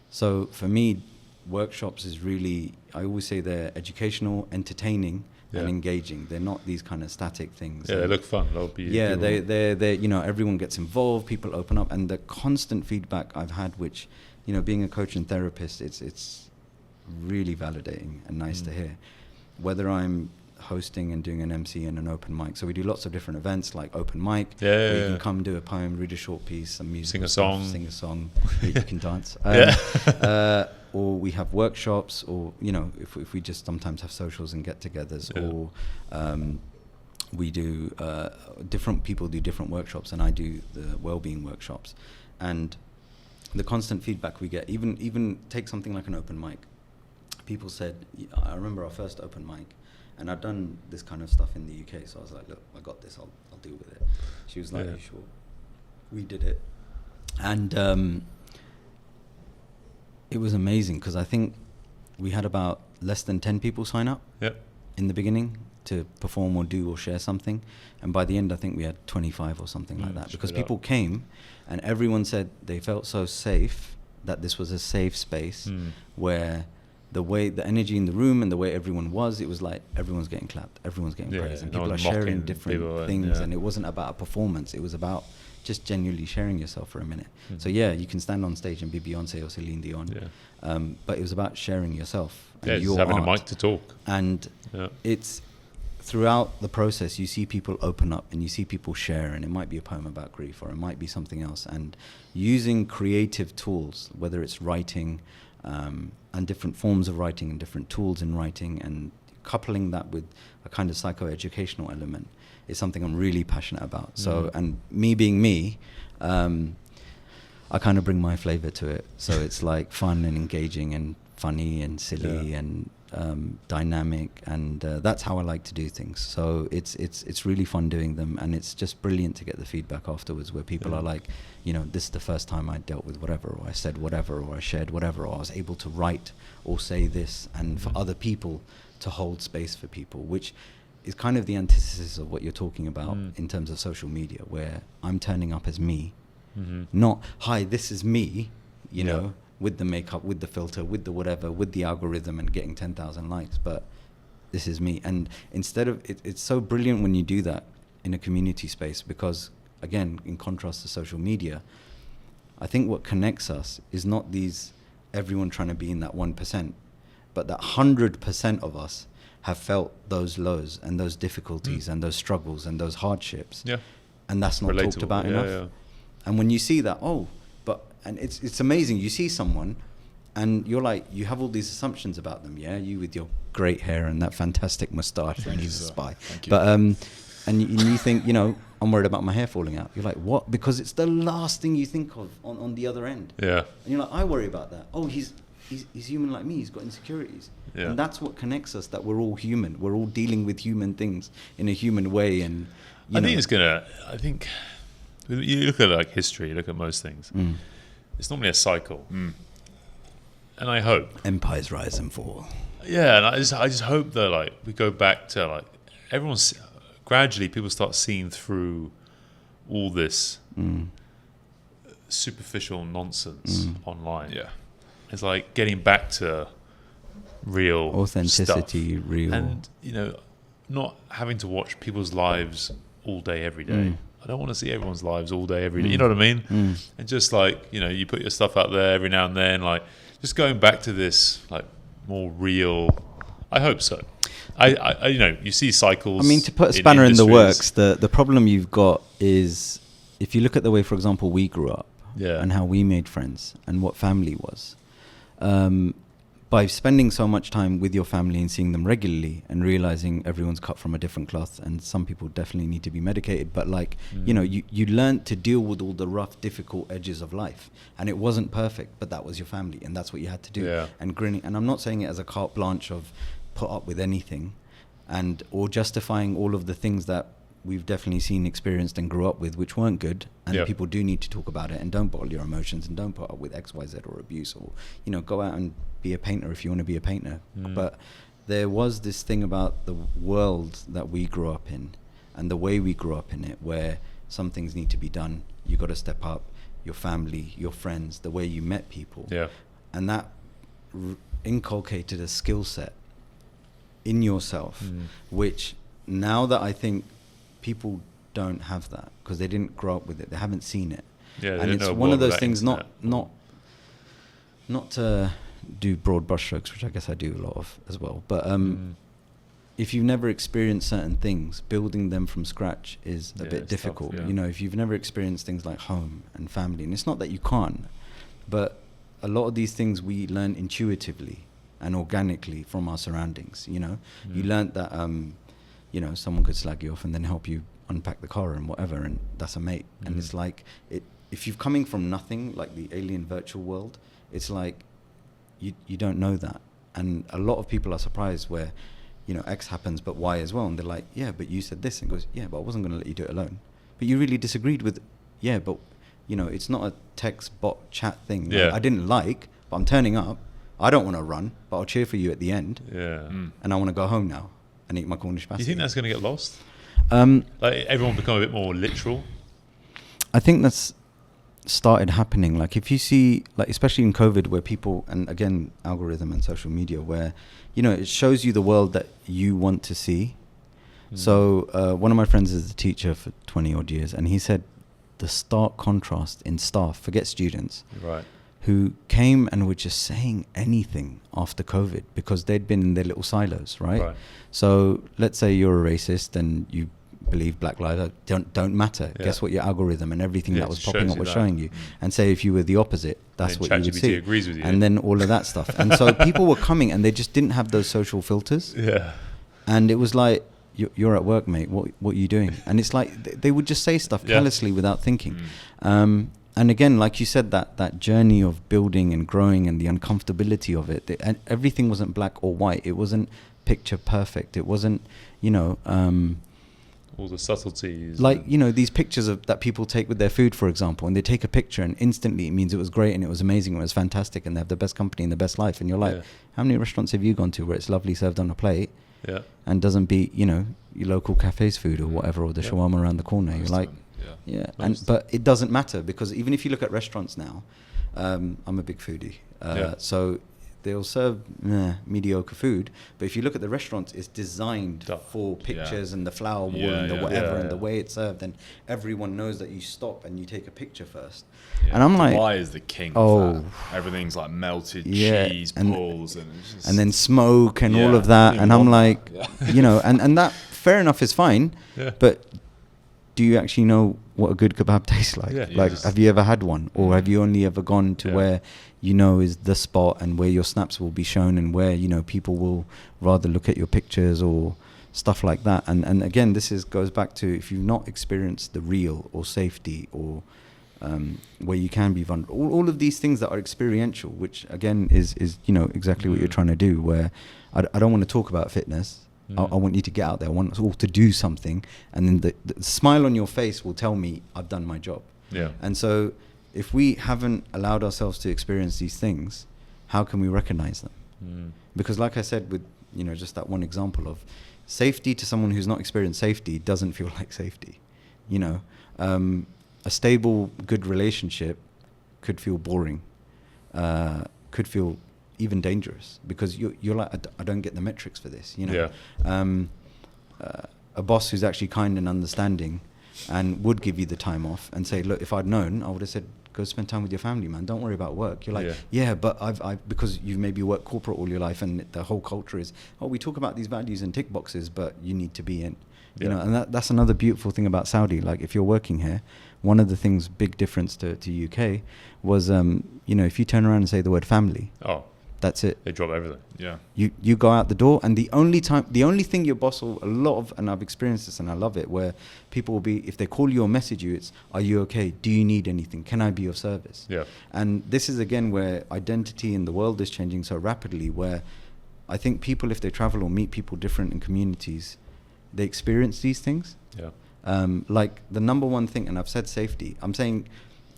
so for me, workshops is really, I always say they're educational, entertaining, and engaging. They're not these kind of static things. They look fun. They're you know, everyone gets involved, people open up, and the constant feedback I've had, which, you know, being a coach and therapist, it's really validating and nice to hear. Whether I'm hosting and doing an MC and an open mic, so we do lots of different events like open mic, where you can come do a poem, read a short piece, some music, sing a song, you can dance. Or we have workshops, or, you know, if we just sometimes have socials and get-togethers, or we do different people do different workshops, and I do the well-being workshops. And the constant feedback we get, even take something like an open mic. People said, I remember our first open mic, and I'd done this kind of stuff in the UK, so I was like, look, I got this, I'll deal with it. She was like, are you sure? We did it. And it was amazing, because I think we had about less than 10 people sign up in the beginning to perform or do or share something. And by the end, I think we had 25 or something like that, because people came and everyone said they felt so safe, that this was a safe space where the way, the energy in the room and the way everyone was, it was like everyone's getting clapped, everyone's getting praised, and people are sharing different things. And it wasn't about a performance, it was about just genuinely sharing yourself for a minute. So you can stand on stage and be Beyonce or Celine Dion, but it was about sharing yourself and your having art. A mic to talk. And throughout the process, you see people open up and you see people share, and it might be a poem about grief or it might be something else. And using creative tools, whether it's writing and different forms of writing and different tools in writing, and coupling that with a kind of psychoeducational element is something I'm really passionate about. So, and me being me, I kind of bring my flavor to it. So it's like fun and engaging and funny and silly and dynamic, and that's how I like to do things. So it's really fun doing them, and it's just brilliant to get the feedback afterwards where people are like, you know, this is the first time I dealt with whatever, or I said whatever, or I shared whatever, or I was able to write or say this, and for other people to hold space for people, which is kind of the antithesis of what you're talking about in terms of social media, where I'm turning up as me, not, hi, this is me, you know, with the makeup, with the filter, with the whatever, with the algorithm and getting 10,000 likes, but this is me. And instead of, it's so brilliant when you do that in a community space, because again, in contrast to social media, I think what connects us is not everyone trying to be in that 1%, but that 100% of us have felt those lows and those difficulties and those struggles and those hardships. Yeah. And that's not talked about enough. Yeah. And when you see that, and it's amazing. You see someone and you're like, you have all these assumptions about them. Yeah. You with your great hair and that fantastic mustache, and he's a spy. But, and you think, you know, I'm worried about my hair falling out. You're like, what? Because it's the last thing you think of on the other end. Yeah. And you're like, I worry about that. Oh, he's human like me. He's got insecurities. Yeah. And that's what connects us, that we're all human. We're all dealing with human things in a human way. And I think you look at like history, you look at most things. It's normally a cycle. And I hope empires rise and fall. Yeah, and I just hope that like we go back to like everyone's gradually people start seeing through all this superficial nonsense online. Yeah. It's like getting back to real authenticity, stuff. real, and you know, not having to watch people's lives all day, every day. I don't want to see everyone's lives all day, every day. You know what I mean? And just like, you know, you put your stuff out there every now and then, like just going back to this, like more real. I hope so. I you know, you see cycles. I mean, to put a spanner in the works, the problem you've got is if you look at the way, for example, we grew up, and how we made friends and what family was. By spending so much time with your family and seeing them regularly and realizing everyone's cut from a different cloth, and some people definitely need to be medicated, but like, you know, you learned to deal with all the rough, difficult edges of life, and it wasn't perfect, but that was your family and that's what you had to do. And grinning, and I'm not saying it as a carte blanche of put up with anything or justifying all of the things that we've definitely seen, experienced and grew up with, which weren't good, and people do need to talk about it and don't bottle your emotions and don't put up with XYZ or abuse, or, you know, go out and be a painter if you want to be a painter. But there was this thing about the world that we grew up in and the way we grew up in it, where some things need to be done. You got to step up, your family, your friends, the way you met people. And that inculcated a skill set in yourself, which now that I think people don't have that because they didn't grow up with it, they haven't seen it. And it's one of those things, not to do broad brushstrokes, which I guess I do a lot of as well, but if you've never experienced certain things, building them from scratch is a bit difficult. Tough, you know, if you've never experienced things like home and family, and it's not that you can't, but a lot of these things we learn intuitively and organically from our surroundings. You know, you learnt that you know, someone could slag you off and then help you unpack the car and whatever, and that's a mate. And it's like, if you're coming from nothing, like the alien virtual world, it's like you don't know that. And a lot of people are surprised where, you know, X happens but Y as well, and they're like, yeah, but you said this, and goes, yeah, but I wasn't going to let you do it alone, but you really disagreed with, but you know, it's not a text bot chat thing. Like, I didn't like, but I'm turning up. I don't want to run, but I'll cheer for you at the end. And I want to go home now and eat my Cornish pasty. Do you think that's going to get lost? Like everyone become a bit more literal? I think that's started happening. Like if you see, like especially in COVID, where people, and again, algorithm and social media, where, you know, it shows you the world that you want to see. So one of my friends is a teacher for 20 odd years, and he said the stark contrast in staff, forget students, who came and were just saying anything after COVID because they'd been in their little silos, right? So let's say you're a racist and you believe Black lives don't matter. Guess what? Your algorithm and everything that was popping up was showing you. And say if you were the opposite, that's what you would see. agrees with you. And then all of that stuff. And so people were coming and they just didn't have those social filters. Yeah. And it was like, you're at work, mate. What are you doing? And it's like they would just say stuff carelessly without thinking. And again, like you said, that journey of building and growing and the uncomfortability of it, and everything wasn't black or white. It wasn't picture perfect. It wasn't, all the subtleties. Like, these pictures that people take with their food, for example, and they take a picture and instantly it means it was great and it was amazing, it was fantastic and they have the best company and the best life. And you're like, how many restaurants have you gone to where it's lovely served on a plate and doesn't beat, your local cafe's food or whatever, or the shawarma around the corner? You're like, but it doesn't matter, because even if you look at restaurants now, I'm a big foodie. So they'll serve mediocre food, but if you look at the restaurants, it's designed for pictures and the flower wall and the whatever and the way it's served, and everyone knows that you stop and you take a picture first. And I'm like, Dubai is the king of that. Everything's like melted cheese balls and then smoke and all of that. And I'm like, and that fair enough is fine, but do you actually know what a good kebab tastes like? Have you ever had one, or have you only ever gone to where is the spot and where your snaps will be shown and where people will rather look at your pictures or stuff like that? And again, this goes back to, if you've not experienced the real or safety or where you can be vulnerable, all of these things that are experiential, which again is exactly what you're trying to do. Where I don't want to talk about fitness. I want you to get out there. I want us all to do something, and then the smile on your face will tell me I've done my job. And so if we haven't allowed ourselves to experience these things, how can we recognize them? Because like I said, with just that one example of safety, to someone who's not experienced safety, doesn't feel like safety. A stable, good relationship could feel boring, could feel even dangerous, because you're like, I don't get the metrics for this. A boss who's actually kind and understanding and would give you the time off and say, look, if I'd known, I would have said, go spend time with your family, man. Don't worry about work. You're like, but I've because you've maybe worked corporate all your life, and the whole culture is, we talk about these values and tick boxes, but you need to be in. And that's another beautiful thing about Saudi. Like, if you're working here, one of the things, big difference to UK was, if you turn around and say the word family, that's it. They drop everything. You go out the door, and the only thing your boss will, and I've experienced this and I love it, where people will be, if they call you or message you, it's, are you okay? Do you need anything? Can I be of service? And this is again where identity in the world is changing so rapidly, where I think people, if they travel or meet people different in communities, they experience these things. Like the number one thing, and I've said safety, I'm saying,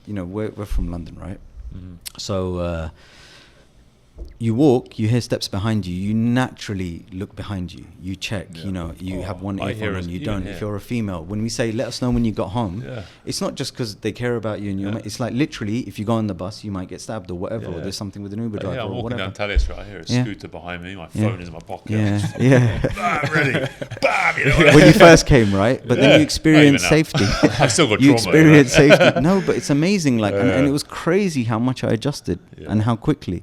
we're from London, right? So you walk, you hear steps behind you, you naturally look behind you, you check, you have one earphone and you don't. If you're a female, when we say let us know when you got home, it's not just because they care about you and it's like, literally, if you go on the bus, you might get stabbed or whatever, or there's something with an Uber driver I'm or walking whatever. down Talis, right? I hear a scooter behind me, my phone is in my pocket. Bam, ready. Bam, when you first came, right? But then you experience safety. I've still got trauma. You experience safety. No, but it's amazing. Like, and it was crazy how much I adjusted and how quickly.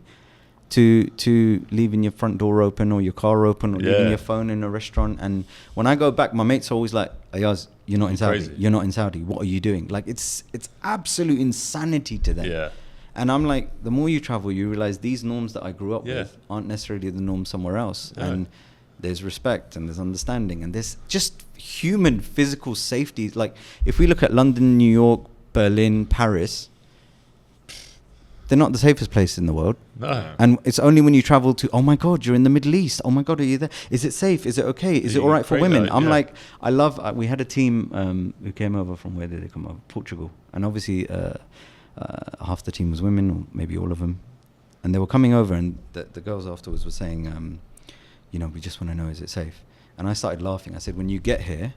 To leaving your front door open or your car open or leaving your phone in a restaurant. And when I go back, my mates are always like, Ayaz, you're not in Saudi. Crazy. You're not in Saudi. What are you doing? Like, it's absolute insanity to them. And I'm like, the more you travel, you realize these norms that I grew up with aren't necessarily the norm somewhere else. And there's respect and there's understanding and there's just human physical safety. Like, if we look at London, New York, Berlin, Paris, they're not the safest place in the world. No. And it's only when you travel to, oh my God, you're in the Middle East. Oh my God, are you there? Is it safe? Is it okay? Is it all right for women? I'm like, I love, we had a team who came over from, where did they come over? Portugal. And obviously half the team was women, or maybe all of them. And they were coming over, and the girls afterwards were saying, we just want to know, is it safe? And I started laughing. I said, when you get here,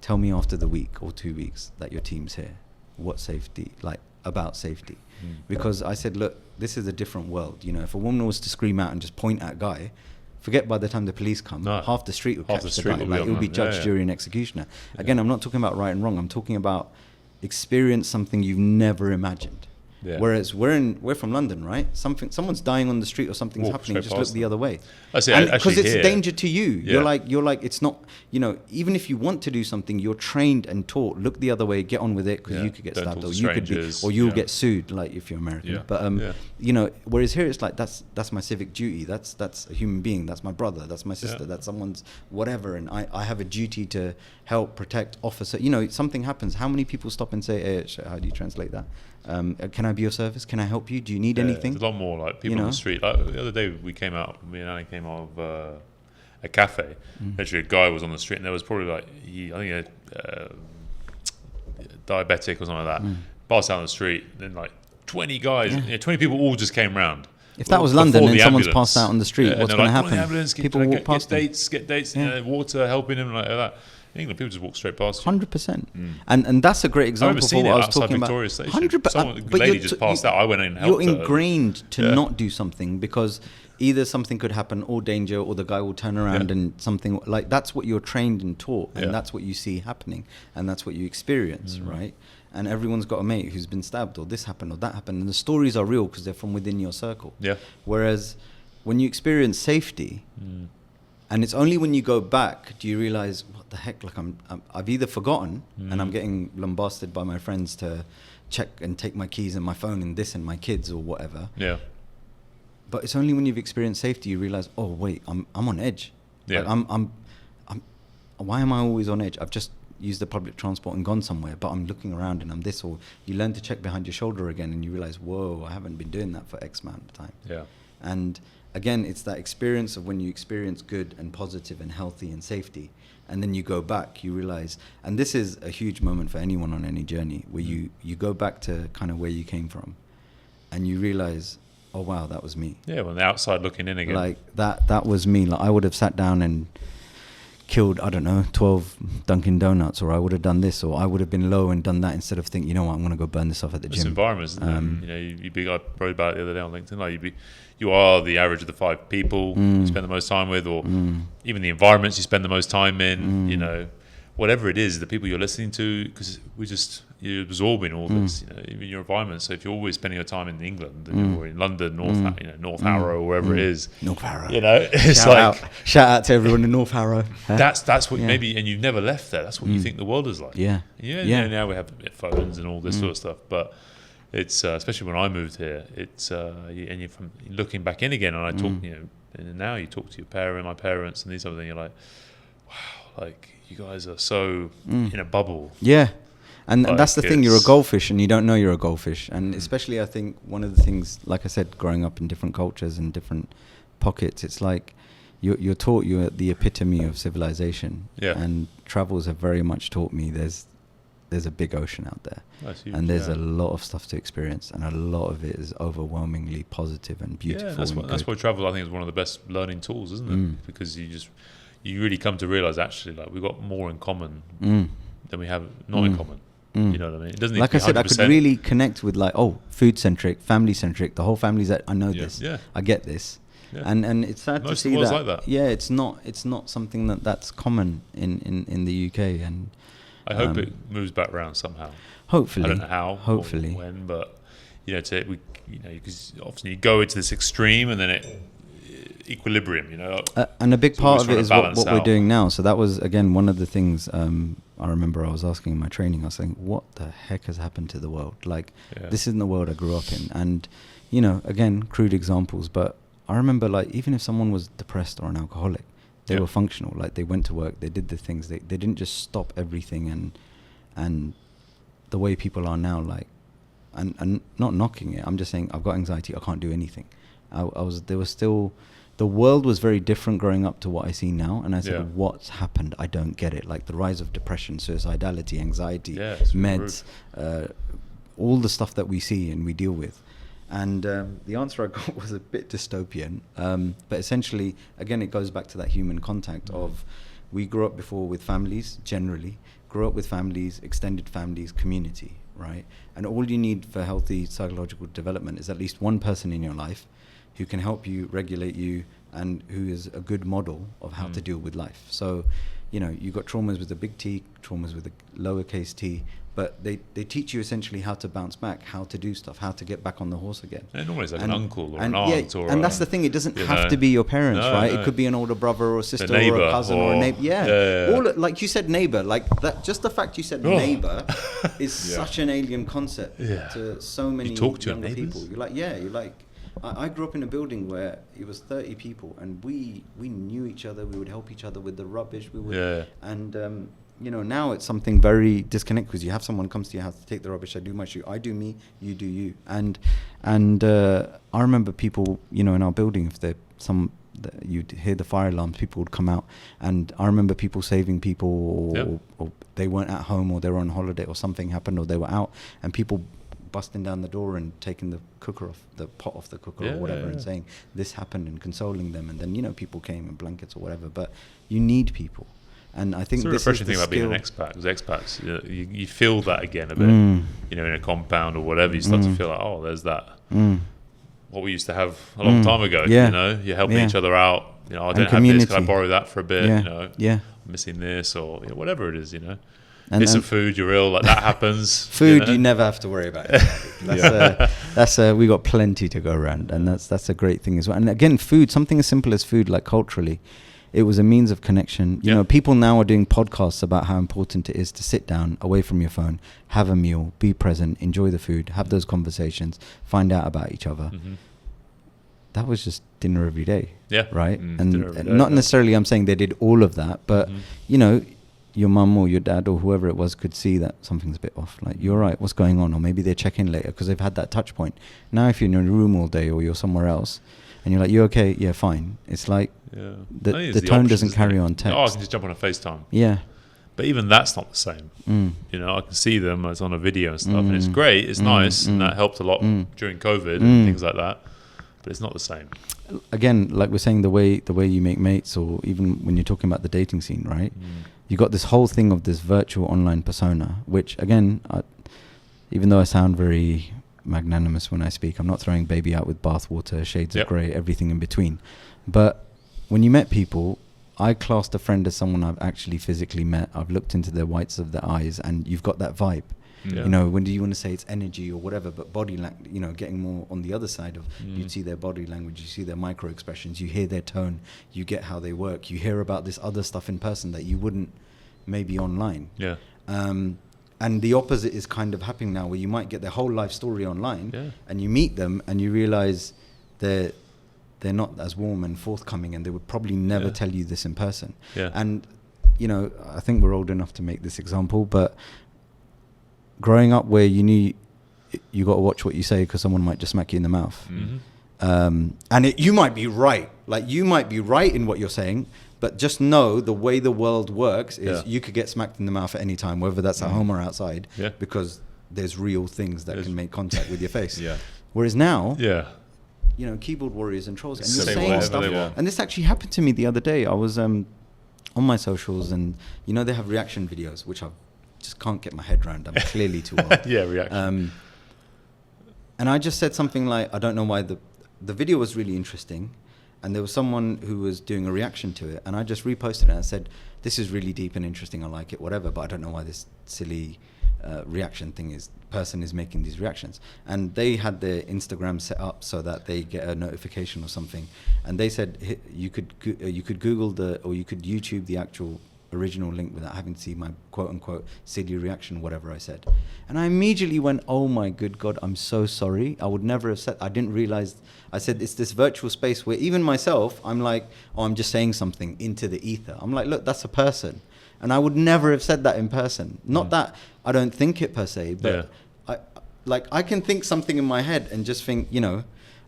tell me after the week or 2 weeks that your team's here, what safety, like about safety. Because I said, look, this is a different world. If a woman was to scream out and just point at a guy, forget by the time the police come, half the street would catch the guy. Like, it would be judge, jury, and executioner. Again, I'm not talking about right and wrong. I'm talking about experience something you've never imagined. Yeah. Whereas we're from London, right? Someone's dying on the street or something's happening, just look the other way. Because it's a danger to you. You're like, it's not, even if you want to do something, you're trained and taught, look the other way, get on with it, because you could get stabbed, or you'll get sued, like if you're American. Yeah. But whereas here it's like that's my civic duty. That's a human being. That's my brother. That's my sister. That's someone's whatever, and I have a duty to help, protect, officer. Something happens. How many people stop and say, "Hey, how do you translate that? Can I be of service? Can I help you? Do you need anything?" There's a lot more like people on the street. Like the other day, me and Annie came out of a cafe. Literally, a guy was on the street, and there was probably like diabetic or something like that. Passed out on the street, then like 20 guys, 20 people all just came round. If that was London and someone's passed out on the street, what's going to happen? People walk past get dates, water, helping them like that. In England, people just walk straight past you. 100%. And that's a great example of what I was talking about. Victoria Station. 100%. The lady just passed out. I went in and helped her. You're ingrained to not do something because either something could happen or danger, or the guy will turn around and something like that's what you're trained and taught, and that's what you see happening, and that's what you experience, right? And everyone's got a mate who's been stabbed, or this happened, or that happened, and the stories are real because they're from within your circle. Yeah. Whereas when you experience safety, and it's only when you go back do you realize, what the heck? Like I've either forgotten, and I'm getting lambasted by my friends to check and take my keys and my phone and this and my kids or whatever. Yeah. But it's only when you've experienced safety you realize, oh wait, I'm on edge. Yeah. Like I'm why am I always on edge? I've just used the public transport and gone somewhere, but I'm looking around and I'm this, or you learn to check behind your shoulder again and you realize, whoa, I haven't been doing that for X amount of time. Yeah. And again, it's that experience of when you experience good and positive and healthy and safety, and then you go back, you realize, and this is a huge moment for anyone on any journey, where you go back to kind of where you came from and you realize, oh wow, that was me. Yeah, when the outside looking in again. Like that was me. Like I would have sat down and killed, 12 Dunkin' Donuts, or I would have done this, or I would have been low and done that, instead of thinking, I'm going to go burn this off at the gym. It's environments, isn't it? I wrote about it the other day on LinkedIn. Like you are the average of the 5 people you spend the most time with, or even the environments you spend the most time in. Whatever it is, the people you're listening to, because you're absorbing all this, even your environment. So if you're always spending your time in England, or in London, North Harrow, or wherever it is, North Harrow, it's shout out to everyone in North Harrow. That's what maybe, and you've never left there. That's what you think the world is like. Yeah. Now we have phones and all this sort of stuff, but it's especially when I moved here. It's and you're from looking back in again, and I talk, and now you talk to my parents, and these other things. You're like, wow, like. You guys are so in a bubble. Yeah. And that's the thing, you're a goldfish and you don't know you're a goldfish. And especially I think one of the things, like I said, growing up in different cultures and different pockets, it's like you're taught you're the epitome of civilization. Yeah. And travels have very much taught me there's a big ocean out there. That's huge, and there's a lot of stuff to experience, and a lot of it is overwhelmingly positive and beautiful. Yeah, that's why travel, I think, is one of the best learning tools, isn't it? Because you really come to realize, actually, like, we've got more in common than we have not in common. You know what I mean? It doesn't need like to be I said, 100%. I could really connect with food centric, family centric. The whole family's that I know this. Yeah. I get this. Yeah. And it's sad to see that. Like that. Yeah, it's not something that's common in the UK, and I hope it moves back around somehow. Hopefully. I don't know how. Hopefully. Or when, but because often you go into this extreme and then it equilibrium, and a big part of it is what we're doing now. So that was, again, one of the things I remember I was asking in my training. I was saying, what the heck has happened to the world? Like, this isn't the world I grew up in. And again, crude examples, but I remember, like, even if someone was depressed or an alcoholic, they were functional. Like, they went to work, they did the things, they didn't just stop everything. And the way people are now, like, and not knocking it, I'm just saying, I've got anxiety, I can't do anything. The world was very different growing up to what I see now. And I said, what's happened? I don't get it. Like, the rise of depression, suicidality, anxiety, meds, all the stuff that we see and we deal with. And the answer I got was a bit dystopian. But essentially, again, it goes back to that human contact of, we grew up before with families, generally, grew up with families, extended families, community, right? And all you need for healthy psychological development is at least one person in your life who can help you, regulate you, and who is a good model of how to deal with life. So, you've got traumas with a big T, traumas with a lowercase t, but they teach you essentially how to bounce back, how to do stuff, how to get back on the horse again. And normally it's like an uncle or an aunt, or and that's the thing. It doesn't have to be your parents, right? No. It could be an older brother or a sister or a cousin or a neighbor. Yeah. All like you said, neighbor. Like that. Just the fact you said neighbor is such an alien concept to so many younger people. You're like. I grew up in a building where it was 30 people, and we knew each other. We would help each other with the rubbish. We would, and now it's something very disconnected, because you have someone comes to your house to take the rubbish. I do my shoe. I do me. You do you. And I remember people, in our building, if you'd hear the fire alarms, people would come out, and I remember people saving people, or they weren't at home, or they were on holiday, or something happened, or they were out, and people busting down the door and taking the pot off the cooker or whatever, and saying this happened, and consoling them. And then people came in blankets or whatever. But you need people, and I think it's a this refreshing is the thing about skill. being an expat. Because expats, you feel that again a bit. In a compound or whatever, you start to feel like, there's that what we used to have a long time ago. You're helping each other out. I don't have this. Can I borrow that for a bit? I'm missing this, or whatever it is. Miss some food, you're ill, like that happens. Food, you never have to worry about it. We got plenty to go around, and that's a great thing as well. And again, food, something as simple as food, like culturally, it was a means of connection. People now are doing podcasts about how important it is to sit down away from your phone, have a meal, be present, enjoy the food, have those conversations, find out about each other. That was just dinner every day, right? And not necessarily I'm saying they did all of that, but your mum or your dad or whoever it was could see that something's a bit off. Like, you're right, what's going on? Or maybe they check in later because they've had that touch point. Now, if you're in a room all day or you're somewhere else and you're like, you okay? Yeah, fine. It's like the tone doesn't carry on text. I can just jump on a FaceTime. Yeah. But even that's not the same. I can see them as on a video and stuff, and it's great, it's nice, and that helped a lot during COVID and things like that. But it's not the same. Again, like we're saying, the way you make mates, or even when you're talking about the dating scene, right? You got this whole thing of this virtual online persona, which again, even though I sound very magnanimous when I speak, I'm not throwing baby out with bathwater, shades of grey, everything in between. But when you met people, I classed a friend as someone I've actually physically met. I've looked into their whites of their eyes, and you've got that vibe. When do you want to say it's energy or whatever, but body language, getting more on the other side of, you see their body language, you see their micro expressions, you hear their tone, you get how they work, you hear about this other stuff in person that you wouldn't maybe online. And the opposite is kind of happening now, where you might get their whole life story online, and you meet them and you realize they're not as warm and forthcoming, and they would probably never tell you this in person. And I think we're old enough to make this example, but growing up where you knew you got to watch what you say because someone might just smack you in the mouth. And you might be right. Like, you might be right in what you're saying, but just know the way the world works is you could get smacked in the mouth at any time, whether that's at home or outside, because there's real things that can make contact with your face. Whereas now, keyboard warriors and trolls, and you're saying stuff. And this actually happened to me the other day. I was on my socials, and they have reaction videos, which I've just can't get my head around. I'm clearly too old. Reaction. And I just said something like, I don't know why the video was really interesting, and there was someone who was doing a reaction to it, and I just reposted it and I said, this is really deep and interesting, I like it, whatever, but I don't know why this silly reaction person is making these reactions. And they had their Instagram set up so that they get a notification or something, and they said you could Google or you could YouTube the actual original link without having to see my quote-unquote silly reaction, whatever I said. And I immediately went, oh my good God, I'm so sorry. I would never have said, I didn't realize, I said it's this virtual space where even myself, I'm like, I'm just saying something into the ether. I'm like, look, that's a person. And I would never have said that in person. Not that I don't think it per se, but I can think something in my head and just think,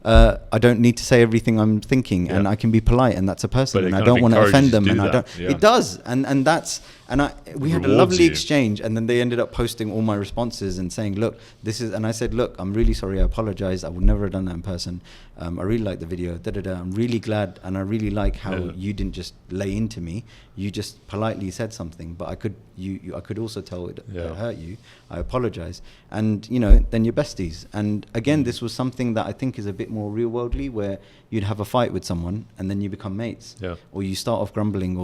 I don't need to say everything I'm thinking, and I can be polite, and that's a person, and I don't want to offend them, and I don't. It does, and that's, and we had a lovely exchange, and then they ended up posting all my responses and saying, look, this is, and I said, look, I'm really sorry, I apologize, I would never have done that in person. I really like the video, I'm really glad, and I really like how you didn't just lay into me, you just politely said something, but I could also tell it hurt you. I apologize, and then you're besties. And again, this was something that I think is a bit more real worldly, where you'd have a fight with someone and then you become mates, or you start off grumbling,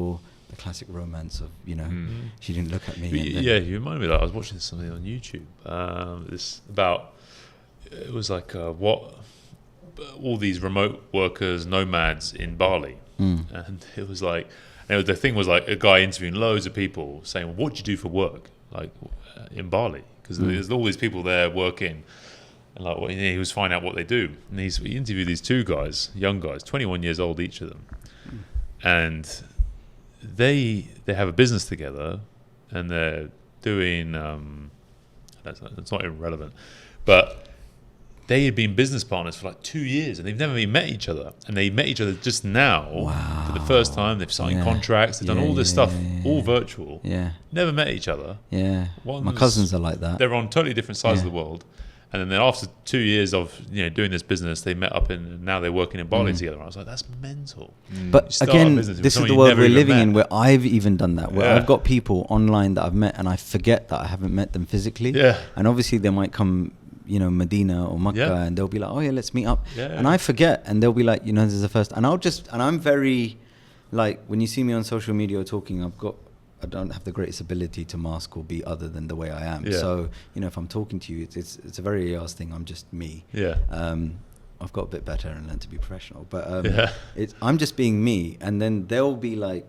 the classic romance of, you know, she didn't look at me. Yeah, you remind me of that. I was watching something on YouTube. It was like what all these remote workers, nomads in Bali, and it was like, the thing was like a guy interviewing loads of people saying, well, what do you do for work, like in Bali? Because there's all these people there working, and like he was finding out what they do, and he interviewed these two guys, young guys, 21 years old each of them, and they have a business together, and they're doing that's not irrelevant, but they had been business partners for like 2 years, and they've never even met each other. And they met each other just now for the first time. They've signed contracts. They've done all this stuff, all virtual. Yeah. Never met each other. Yeah. My cousins are like that. They're on totally different sides of the world. And then after 2 years of doing this business, they met up and now they're working in Bali together. I was like, that's mental. But again, this is the world we're living in, where I've even done that, where I've got people online that I've met and I forget that I haven't met them physically. Yeah. And obviously they might come, Medina or Makkah, and they'll be like, oh yeah, let's meet up. Yeah, and I forget, and they'll be like, this is the first, and I'm very, like, when you see me on social media or talking, I don't have the greatest ability to mask or be other than the way I am. Yeah. So, if I'm talking to you, it's a very Ayaz thing. I'm just me. Yeah. I've got a bit better and learned to be professional, but I'm just being me, and then they'll be like,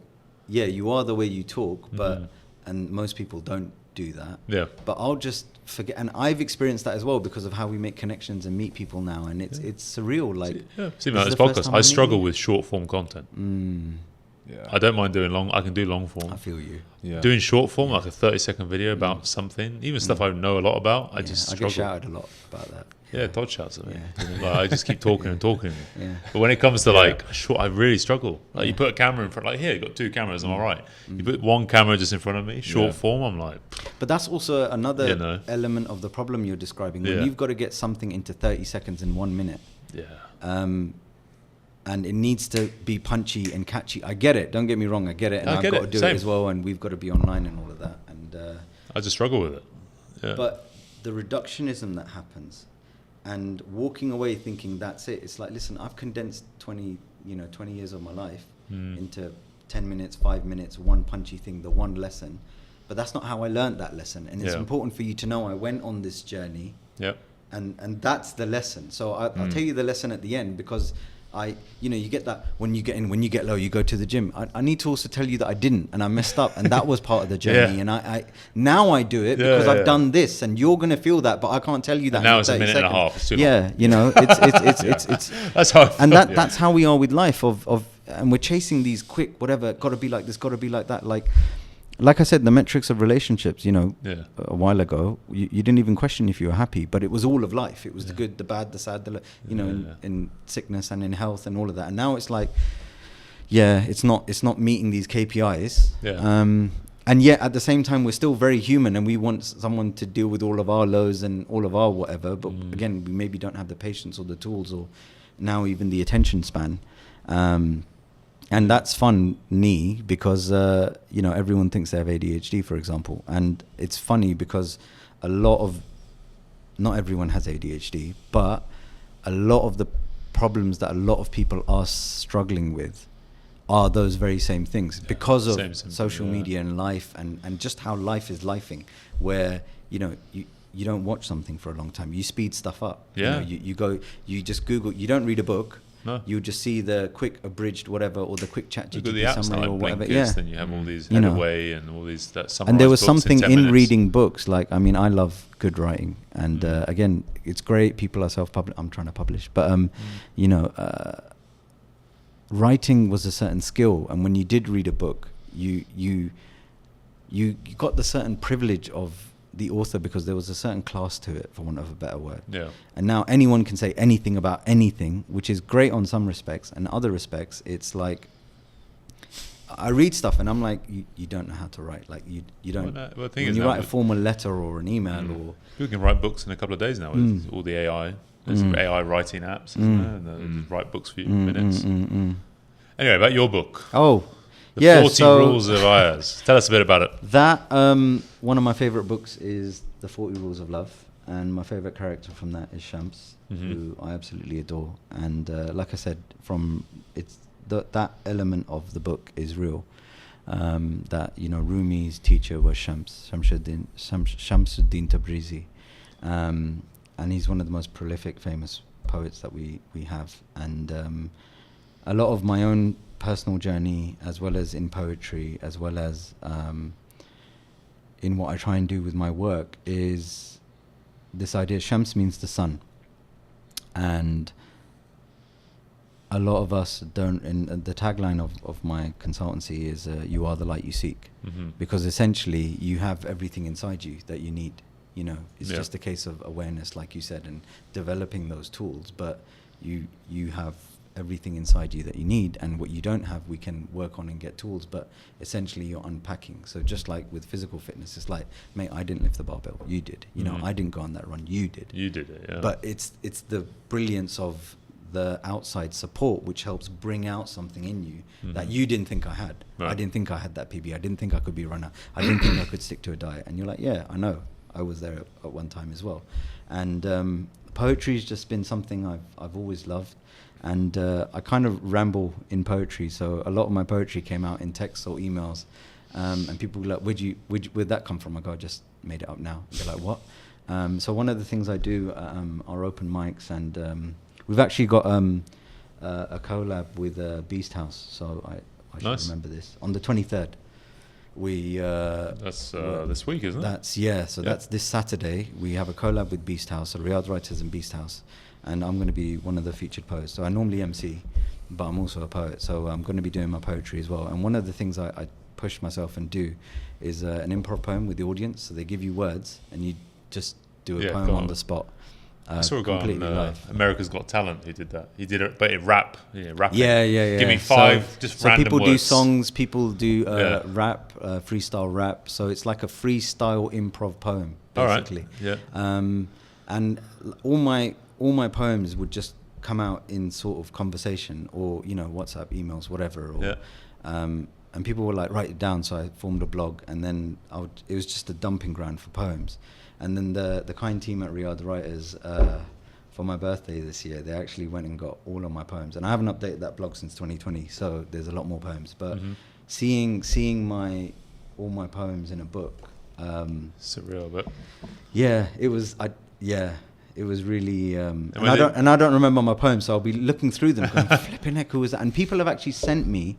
yeah, you are the way you talk, but and most people don't do that. Yeah. But I'll just forget, and I've experienced that as well because of how we make connections and meet people now, and it's surreal. Like, see like this podcast, I struggle with short form content. Yeah. I don't mind doing I can do long form. I feel you. Yeah. Doing short form, like a 30-second video about something, even stuff I know a lot about, I just struggle. I get shouted a lot about that. Yeah, Todd shouts at me. Yeah. I just keep talking and talking. Yeah. But when it comes to short, I really struggle. Like you put a camera in front, like here, you got two cameras, I'm all right. You put one camera just in front of me, short form, I'm like. But that's also another element of the problem you're describing. When you've got to get something into 30 seconds in 1 minute. Yeah. And it needs to be punchy and catchy. I get it. Don't get me wrong. I get it. And I've got to do it as well. And we've got to be online and all of that. And I just struggle with it. Yeah. But the reductionism that happens and walking away thinking that's it. It's like, listen, I've condensed 20 years of my life into 10 minutes, 5 minutes, one punchy thing, the one lesson. But that's not how I learned that lesson. And it's important for you to know I went on this journey. Yeah. And that's the lesson. So I'll tell you the lesson at the end, because you get that when you get low, you go to the gym. I need to also tell you that I didn't, and I messed up, and that was part of the journey. And I now I do it because I've done this, and you're gonna feel that, but I can't tell you that. And now it's a minute and a half. It's too long. It's that's how. That's how we are with life. And we're chasing these quick whatever. Got to be like this. Got to be like that. Like I said, the metrics of relationships, a while ago, you didn't even question if you were happy, but it was all of life. It was the good, the bad, the sad, in sickness and in health and all of that. And now it's like, it's not meeting these KPIs. Yeah. And yet at the same time, we're still very human, and we want someone to deal with all of our lows and all of our whatever. But again, we maybe don't have the patience or the tools, or now even the attention span. And that's funny because, everyone thinks they have ADHD, for example. And it's funny because not everyone has ADHD, but a lot of the problems that a lot of people are struggling with are those very same things because of social media and life and just how life is lifing, where, you don't watch something for a long time. You speed stuff up. Yeah. You just Google, you don't read a book. No. You just see the quick abridged whatever, or the quick chat GPT summary or whatever. Then you have all these Away and all these that summarized. And there was something in minutes. Reading books. Like, I mean, I love good writing, and again, it's great. People are self-published. I'm trying to publish, but writing was a certain skill, and when you did read a book, you got the certain privilege of the author because there was a certain class to it, for want of a better word. Yeah. And now anyone can say anything about anything, which is great on some respects, and other respects it's like I read stuff and I'm like, you don't know how to write. Like you don't. When you write a formal letter or an email or you can write books in a couple of days now with all the AI. There's AI writing apps, isn't there? And write books for you in minutes. Anyway, about your book. The 40 Rules of Ayaz. Tell us a bit about it. That, one of my favorite books is The 40 Rules of Love. And my favorite character from that is Shams, who I absolutely adore. And like I said, that element of the book is real. that, you know, Rumi's teacher was Shamsuddin Tabrizi, and he's one of the most prolific, famous poets that we have. And a lot of my own personal journey, as well as in poetry, as well as in what I try and do with my work, is this idea. Shams means the sun, and a lot of us don't. And the tagline of my consultancy is "You are the light you seek," because essentially you have everything inside you that you need. You know, it's just a case of awareness, like you said, and developing those tools. But you have everything inside you that you need, and what you don't have, we can work on and get tools. But essentially, you're unpacking. So just like with physical fitness, it's like, mate, I didn't lift the barbell, you did. You know, I didn't go on that run, you did. You did it, yeah. But it's the brilliance of the outside support which helps bring out something in you that you didn't think I had. Right. I didn't think I had that PB. I didn't think I could be a runner. I didn't think I could stick to a diet. And you're like, yeah, I know. I was there at one time as well. And poetry's just been something I've always loved. And I kind of ramble in poetry, so a lot of my poetry came out in texts or emails, and people were like, where'd that come from? I go, I just made it up now. They're like, what? So one of the things I do are open mics, and we've actually got a collab with Beast House, so I should remember this. On the 23rd, that's this week, isn't it? That's this Saturday. We have a collab with Beast House, so Riyadh Writers and Beast House. And I'm going to be one of the featured poets. So I normally MC, but I'm also a poet. So I'm going to be doing my poetry as well. And one of the things I push myself and do is an improv poem with the audience. So they give you words, and you just do a poem on the spot. I saw a guy on America's Got Talent who did that. He did it, but in rapping. Yeah. Give me five just random people words. Do songs, people do rap, freestyle rap. So it's like a freestyle improv poem, basically. All right. Yeah. And all my poems would just come out in sort of conversation, or, you know, WhatsApp, emails, whatever. Or, and people were like, write it down. So I formed a blog, and then it was just a dumping ground for poems. And then the kind team at Riyadh Writers, for my birthday this year, they actually went and got all of my poems. And I haven't updated that blog since 2020, so there's a lot more poems. But seeing all my poems in a book, surreal, but it was really, and I don't remember my poems, so I'll be looking through them, going, flipping heck, who was that? And people have actually sent me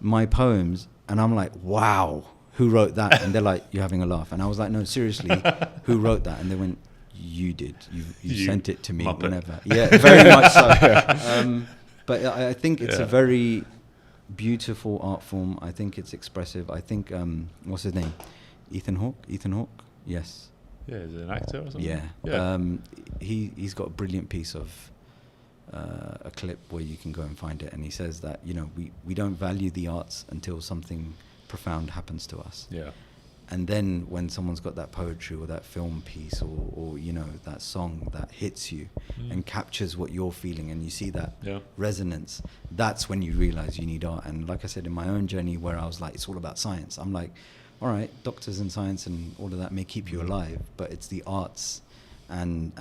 my poems, and I'm like, wow, who wrote that? And they're like, you're having a laugh. And I was like, no, seriously, who wrote that? And they went, you did. You sent it to me Muppet. Whenever. Yeah, very much so. But I think it's a very beautiful art form. I think it's expressive. I think, what's his name? Ethan Hawke? Yes. Yeah, is it an actor or something? Yeah. He's got a brilliant piece of a clip where you can go and find it, and he says that, you know, we don't value the arts until something profound happens to us. Yeah. And then when someone's got that poetry or that film piece or you know, that song that hits you and captures what you're feeling, and you see that resonance, that's when you realize you need art. And like I said, in my own journey where I was like, it's all about science, I'm like, all right, doctors and science and all of that may keep you alive, but it's the arts and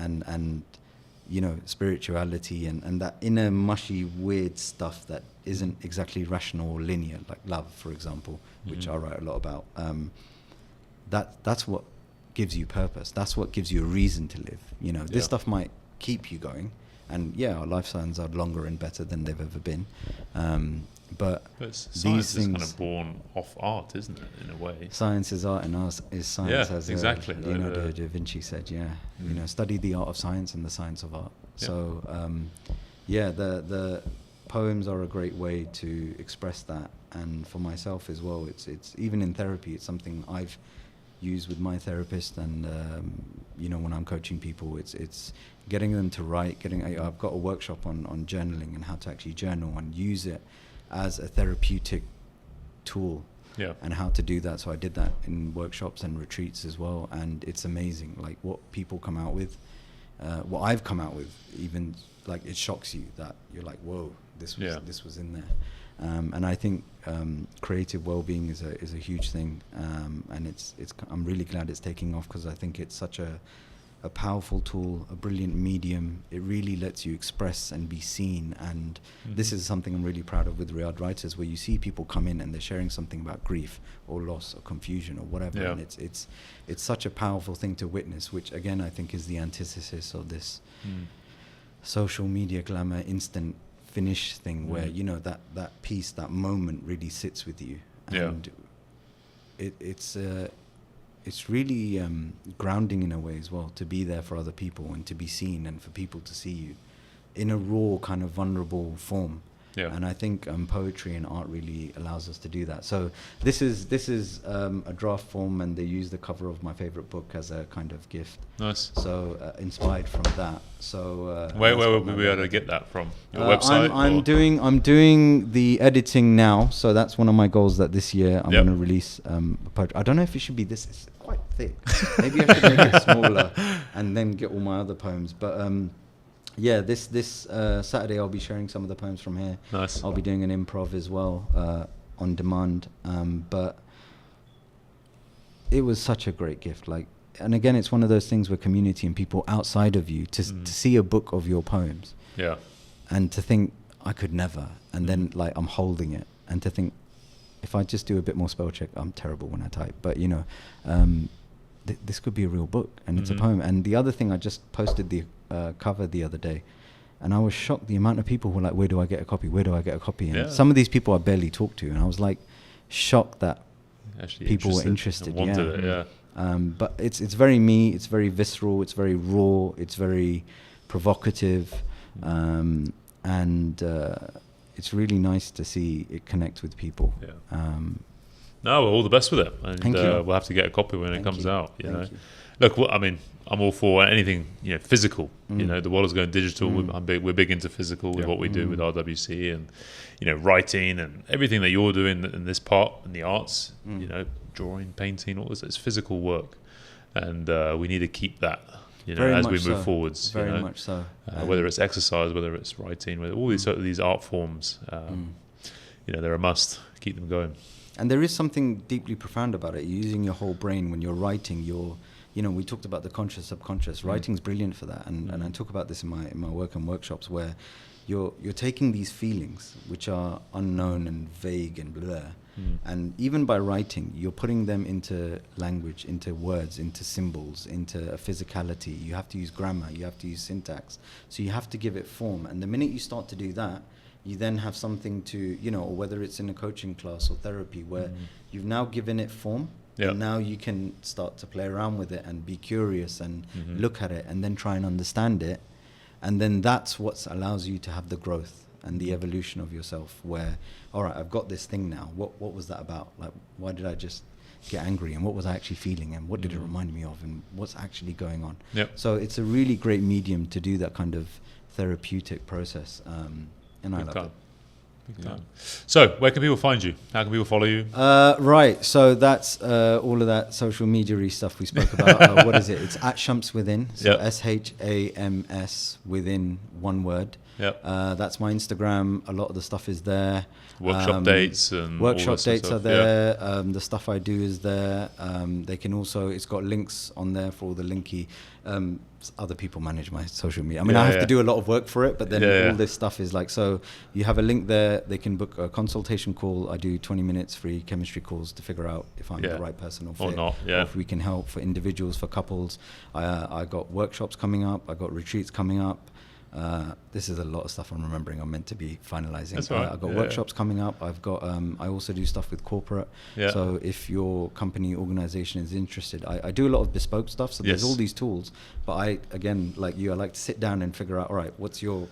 you know, spirituality and that inner mushy weird stuff that isn't exactly rational or linear, like love, for example, which I write a lot about. That's what gives you purpose. That's what gives you a reason to live. You know, this stuff might keep you going, and our lifespans are longer and better than they've ever been. But science is kind of born off art, isn't it, in a way? Science is art, and art is science. As exactly. Leonardo da Vinci said, you know, study the art of science and the science of art. So, the poems are a great way to express that. And for myself as well, it's even in therapy, it's something I've used with my therapist, and you know, when I'm coaching people, it's getting them to write. I've got a workshop on journaling and how to actually journal and use it as a therapeutic tool, and how to do that. So I did that in workshops and retreats as well, and it's amazing, like what people come out with, what I've come out with. Even like it shocks you that you're like, whoa, this was in there. And I think creative well-being is a huge thing, and I'm really glad it's taking off, because I think it's such a a powerful tool, a brilliant medium. It really lets you express and be seen. And this is something I'm really proud of with Riyadh Writers, where you see people come in and they're sharing something about grief or loss or confusion or whatever. Yeah. And it's such a powerful thing to witness, which again, I think is the antithesis of this social media glamour, instant finish thing, where, you know, that piece, that moment really sits with you. And it's really grounding in a way as well, to be there for other people and to be seen and for people to see you in a raw kind of vulnerable form. Yeah. And I think poetry and art really allows us to do that. So this is a draft form, and they use the cover of my favorite book as a kind of gift. Nice. So inspired from that. So where would we be able to get that from? Your website? I'm doing the editing now. So that's one of my goals, that this year I'm going to release poetry. I don't know if it should be this. It's quite thick. Maybe I should make it smaller and then get all my other poems. But yeah, this Saturday I'll be sharing some of the poems from here. Nice. I'll be doing an improv as well on demand. But it was such a great gift. Like, and again, it's one of those things where community and people outside of you to see a book of your poems. Yeah. And to think I could never, and then like I'm holding it, and to think if I just do a bit more spell check, I'm terrible when I type. But you know, this could be a real book, and it's a poem. And the other thing, I just posted the cover the other day, and I was shocked the amount of people who were like, where do I get a copy? Where do I get a copy? And some of these people I barely talk to, and I was like shocked that actually people were interested. Wanted it, but it's very me, it's very visceral, it's very raw, it's very provocative, and it's really nice to see it connect with people. No, well, all the best with it, and we'll have to get a copy when it comes out. You know, look, I mean, I'm all for anything, you know, physical. You know, the world is going digital. We're big into physical with what we do with RWC, and you know, writing and everything that you're doing in this part in the arts. You know, drawing, painting, all this. It's physical work, and we need to keep that. You know, as we move forwards. Very much so. Whether it's exercise, whether it's writing, whether all these art forms, you know, they're a must. Keep them going. And there is something deeply profound about it. You're using your whole brain when you're writing. You know, we talked about the conscious, subconscious. Writing's brilliant for that, and I talk about this in my work and workshops, where you're taking these feelings which are unknown and vague and blah, and even by writing, you're putting them into language, into words, into symbols, into a physicality. You have to use grammar. You have to use syntax. So you have to give it form. And the minute you start to do that, you then have something to, you know, or whether it's in a coaching class or therapy, where you've now given it form, and now you can start to play around with it and be curious and look at it and then try and understand it. And then that's what allows you to have the growth and the evolution of yourself, where, all right, I've got this thing now. What was that about? Like, why did I just get angry? And what was I actually feeling? And what did it remind me of? And what's actually going on? So it's a really great medium to do that kind of therapeutic process. And I love it. So, where can people find you? How can people follow you? Right, so that's all of that social media-y stuff we spoke about. What is it? It's at Shams Within. So SHAMS within one word. That's my Instagram. A lot of the stuff is there. Workshop dates and workshop dates are there. The stuff I do is there. They can also, it's got links on there for all the linky. Other people manage my social media. I mean, I have to do a lot of work for it, but then all this stuff is like, so you have a link there. They can book a consultation call. I do 20 minutes free chemistry calls to figure out if I'm the right person or fit, or not, or if we can help for individuals, for couples. I got workshops coming up. I got retreats coming up. This is a lot of stuff I'm remembering. I'm meant to be finalizing. That's right. I've got workshops coming up. I've got. I also do stuff with corporate. So if your company, organization is interested, I do a lot of bespoke stuff. So there's all these tools, but I, again, like you, I like to sit down and figure out, all right, what's your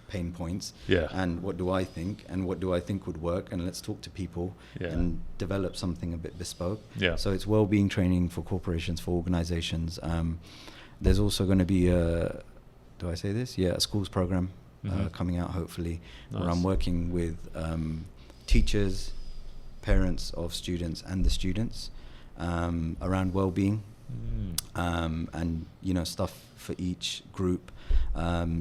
pain points, and what do I think, and what do I think would work, and let's talk to people and develop something a bit bespoke. So it's well-being training for corporations, for organizations. There's also going to be a, do I say this? A schools program coming out, hopefully, where I'm working with teachers, parents of students, and the students around well-being, and, you know, stuff for each group.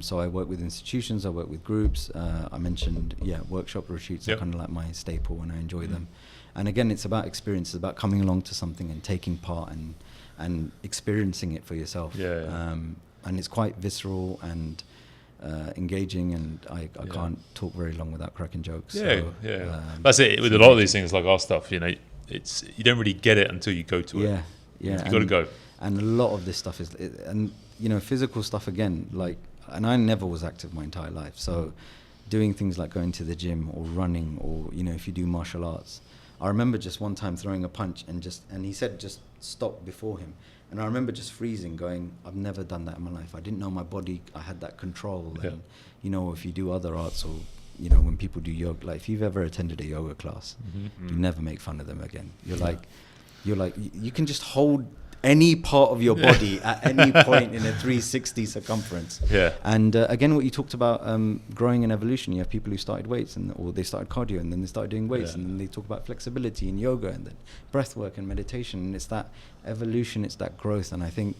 So I work with institutions, I work with groups. I mentioned, workshop retreats are kind of like my staple, and I enjoy them. And again, it's about experience. It's about coming along to something and taking part and and experiencing it for yourself. And it's quite visceral and engaging, and I can't talk very long without cracking jokes. That's it with a lot of these things, like our stuff, you know, it's, you don't really get it until you go to it. You got to go. And a lot of this stuff is, and you know, physical stuff again, like, and I never was active my entire life, so doing things like going to the gym or running, or, you know, if you do martial arts, I remember just one time throwing a punch and he said just stop before him. And I remember just freezing, going, I've never done that in my life. I didn't know my body, I had that control. And, you know, if you do other arts, or, you know, when people do yoga, like if you've ever attended a yoga class, you never make fun of them again. You're like, you can just hold any part of your body at any point in a 360 circumference. And again, what you talked about, growing in evolution, you have people who started weights, or they started cardio, and then they started doing weights, and then they talk about flexibility in yoga, and then breath work and meditation. And it's that evolution, it's that growth. And I think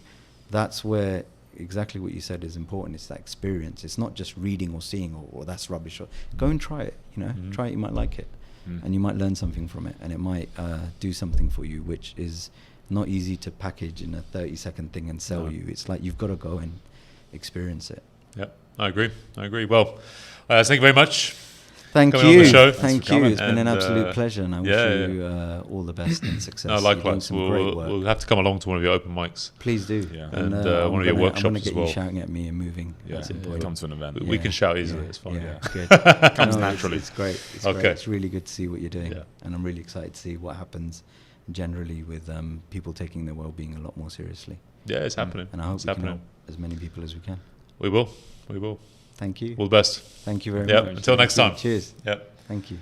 that's where exactly what you said is important. It's that experience. It's not just reading or seeing, or that's rubbish. Or go and try it, you know, try it, you might like it. And you might learn something from it, and it might do something for you, which is not easy to package in a 30-second thing and sell you. It's like you've got to go and experience it. I agree. Well, thank you very much. Thank you. On the show. Thank you. It's been an absolute pleasure, and I wish you all the best and success. Likewise. We'll have to come along to one of your open mics. Please do. And one of your workshops as well. I'm going to get you shouting at me and moving. That's important. Come to an event. We can shout easily. It's fine. Good. Comes naturally. It's great. Great. It's really good to see what you're doing. And I'm really excited to see what happens generally with people taking their well-being a lot more seriously. It's happening. And I hope we can help as many people as we can. We will. Thank you. All the best. Thank you very much. Until next time. Cheers. Thank you.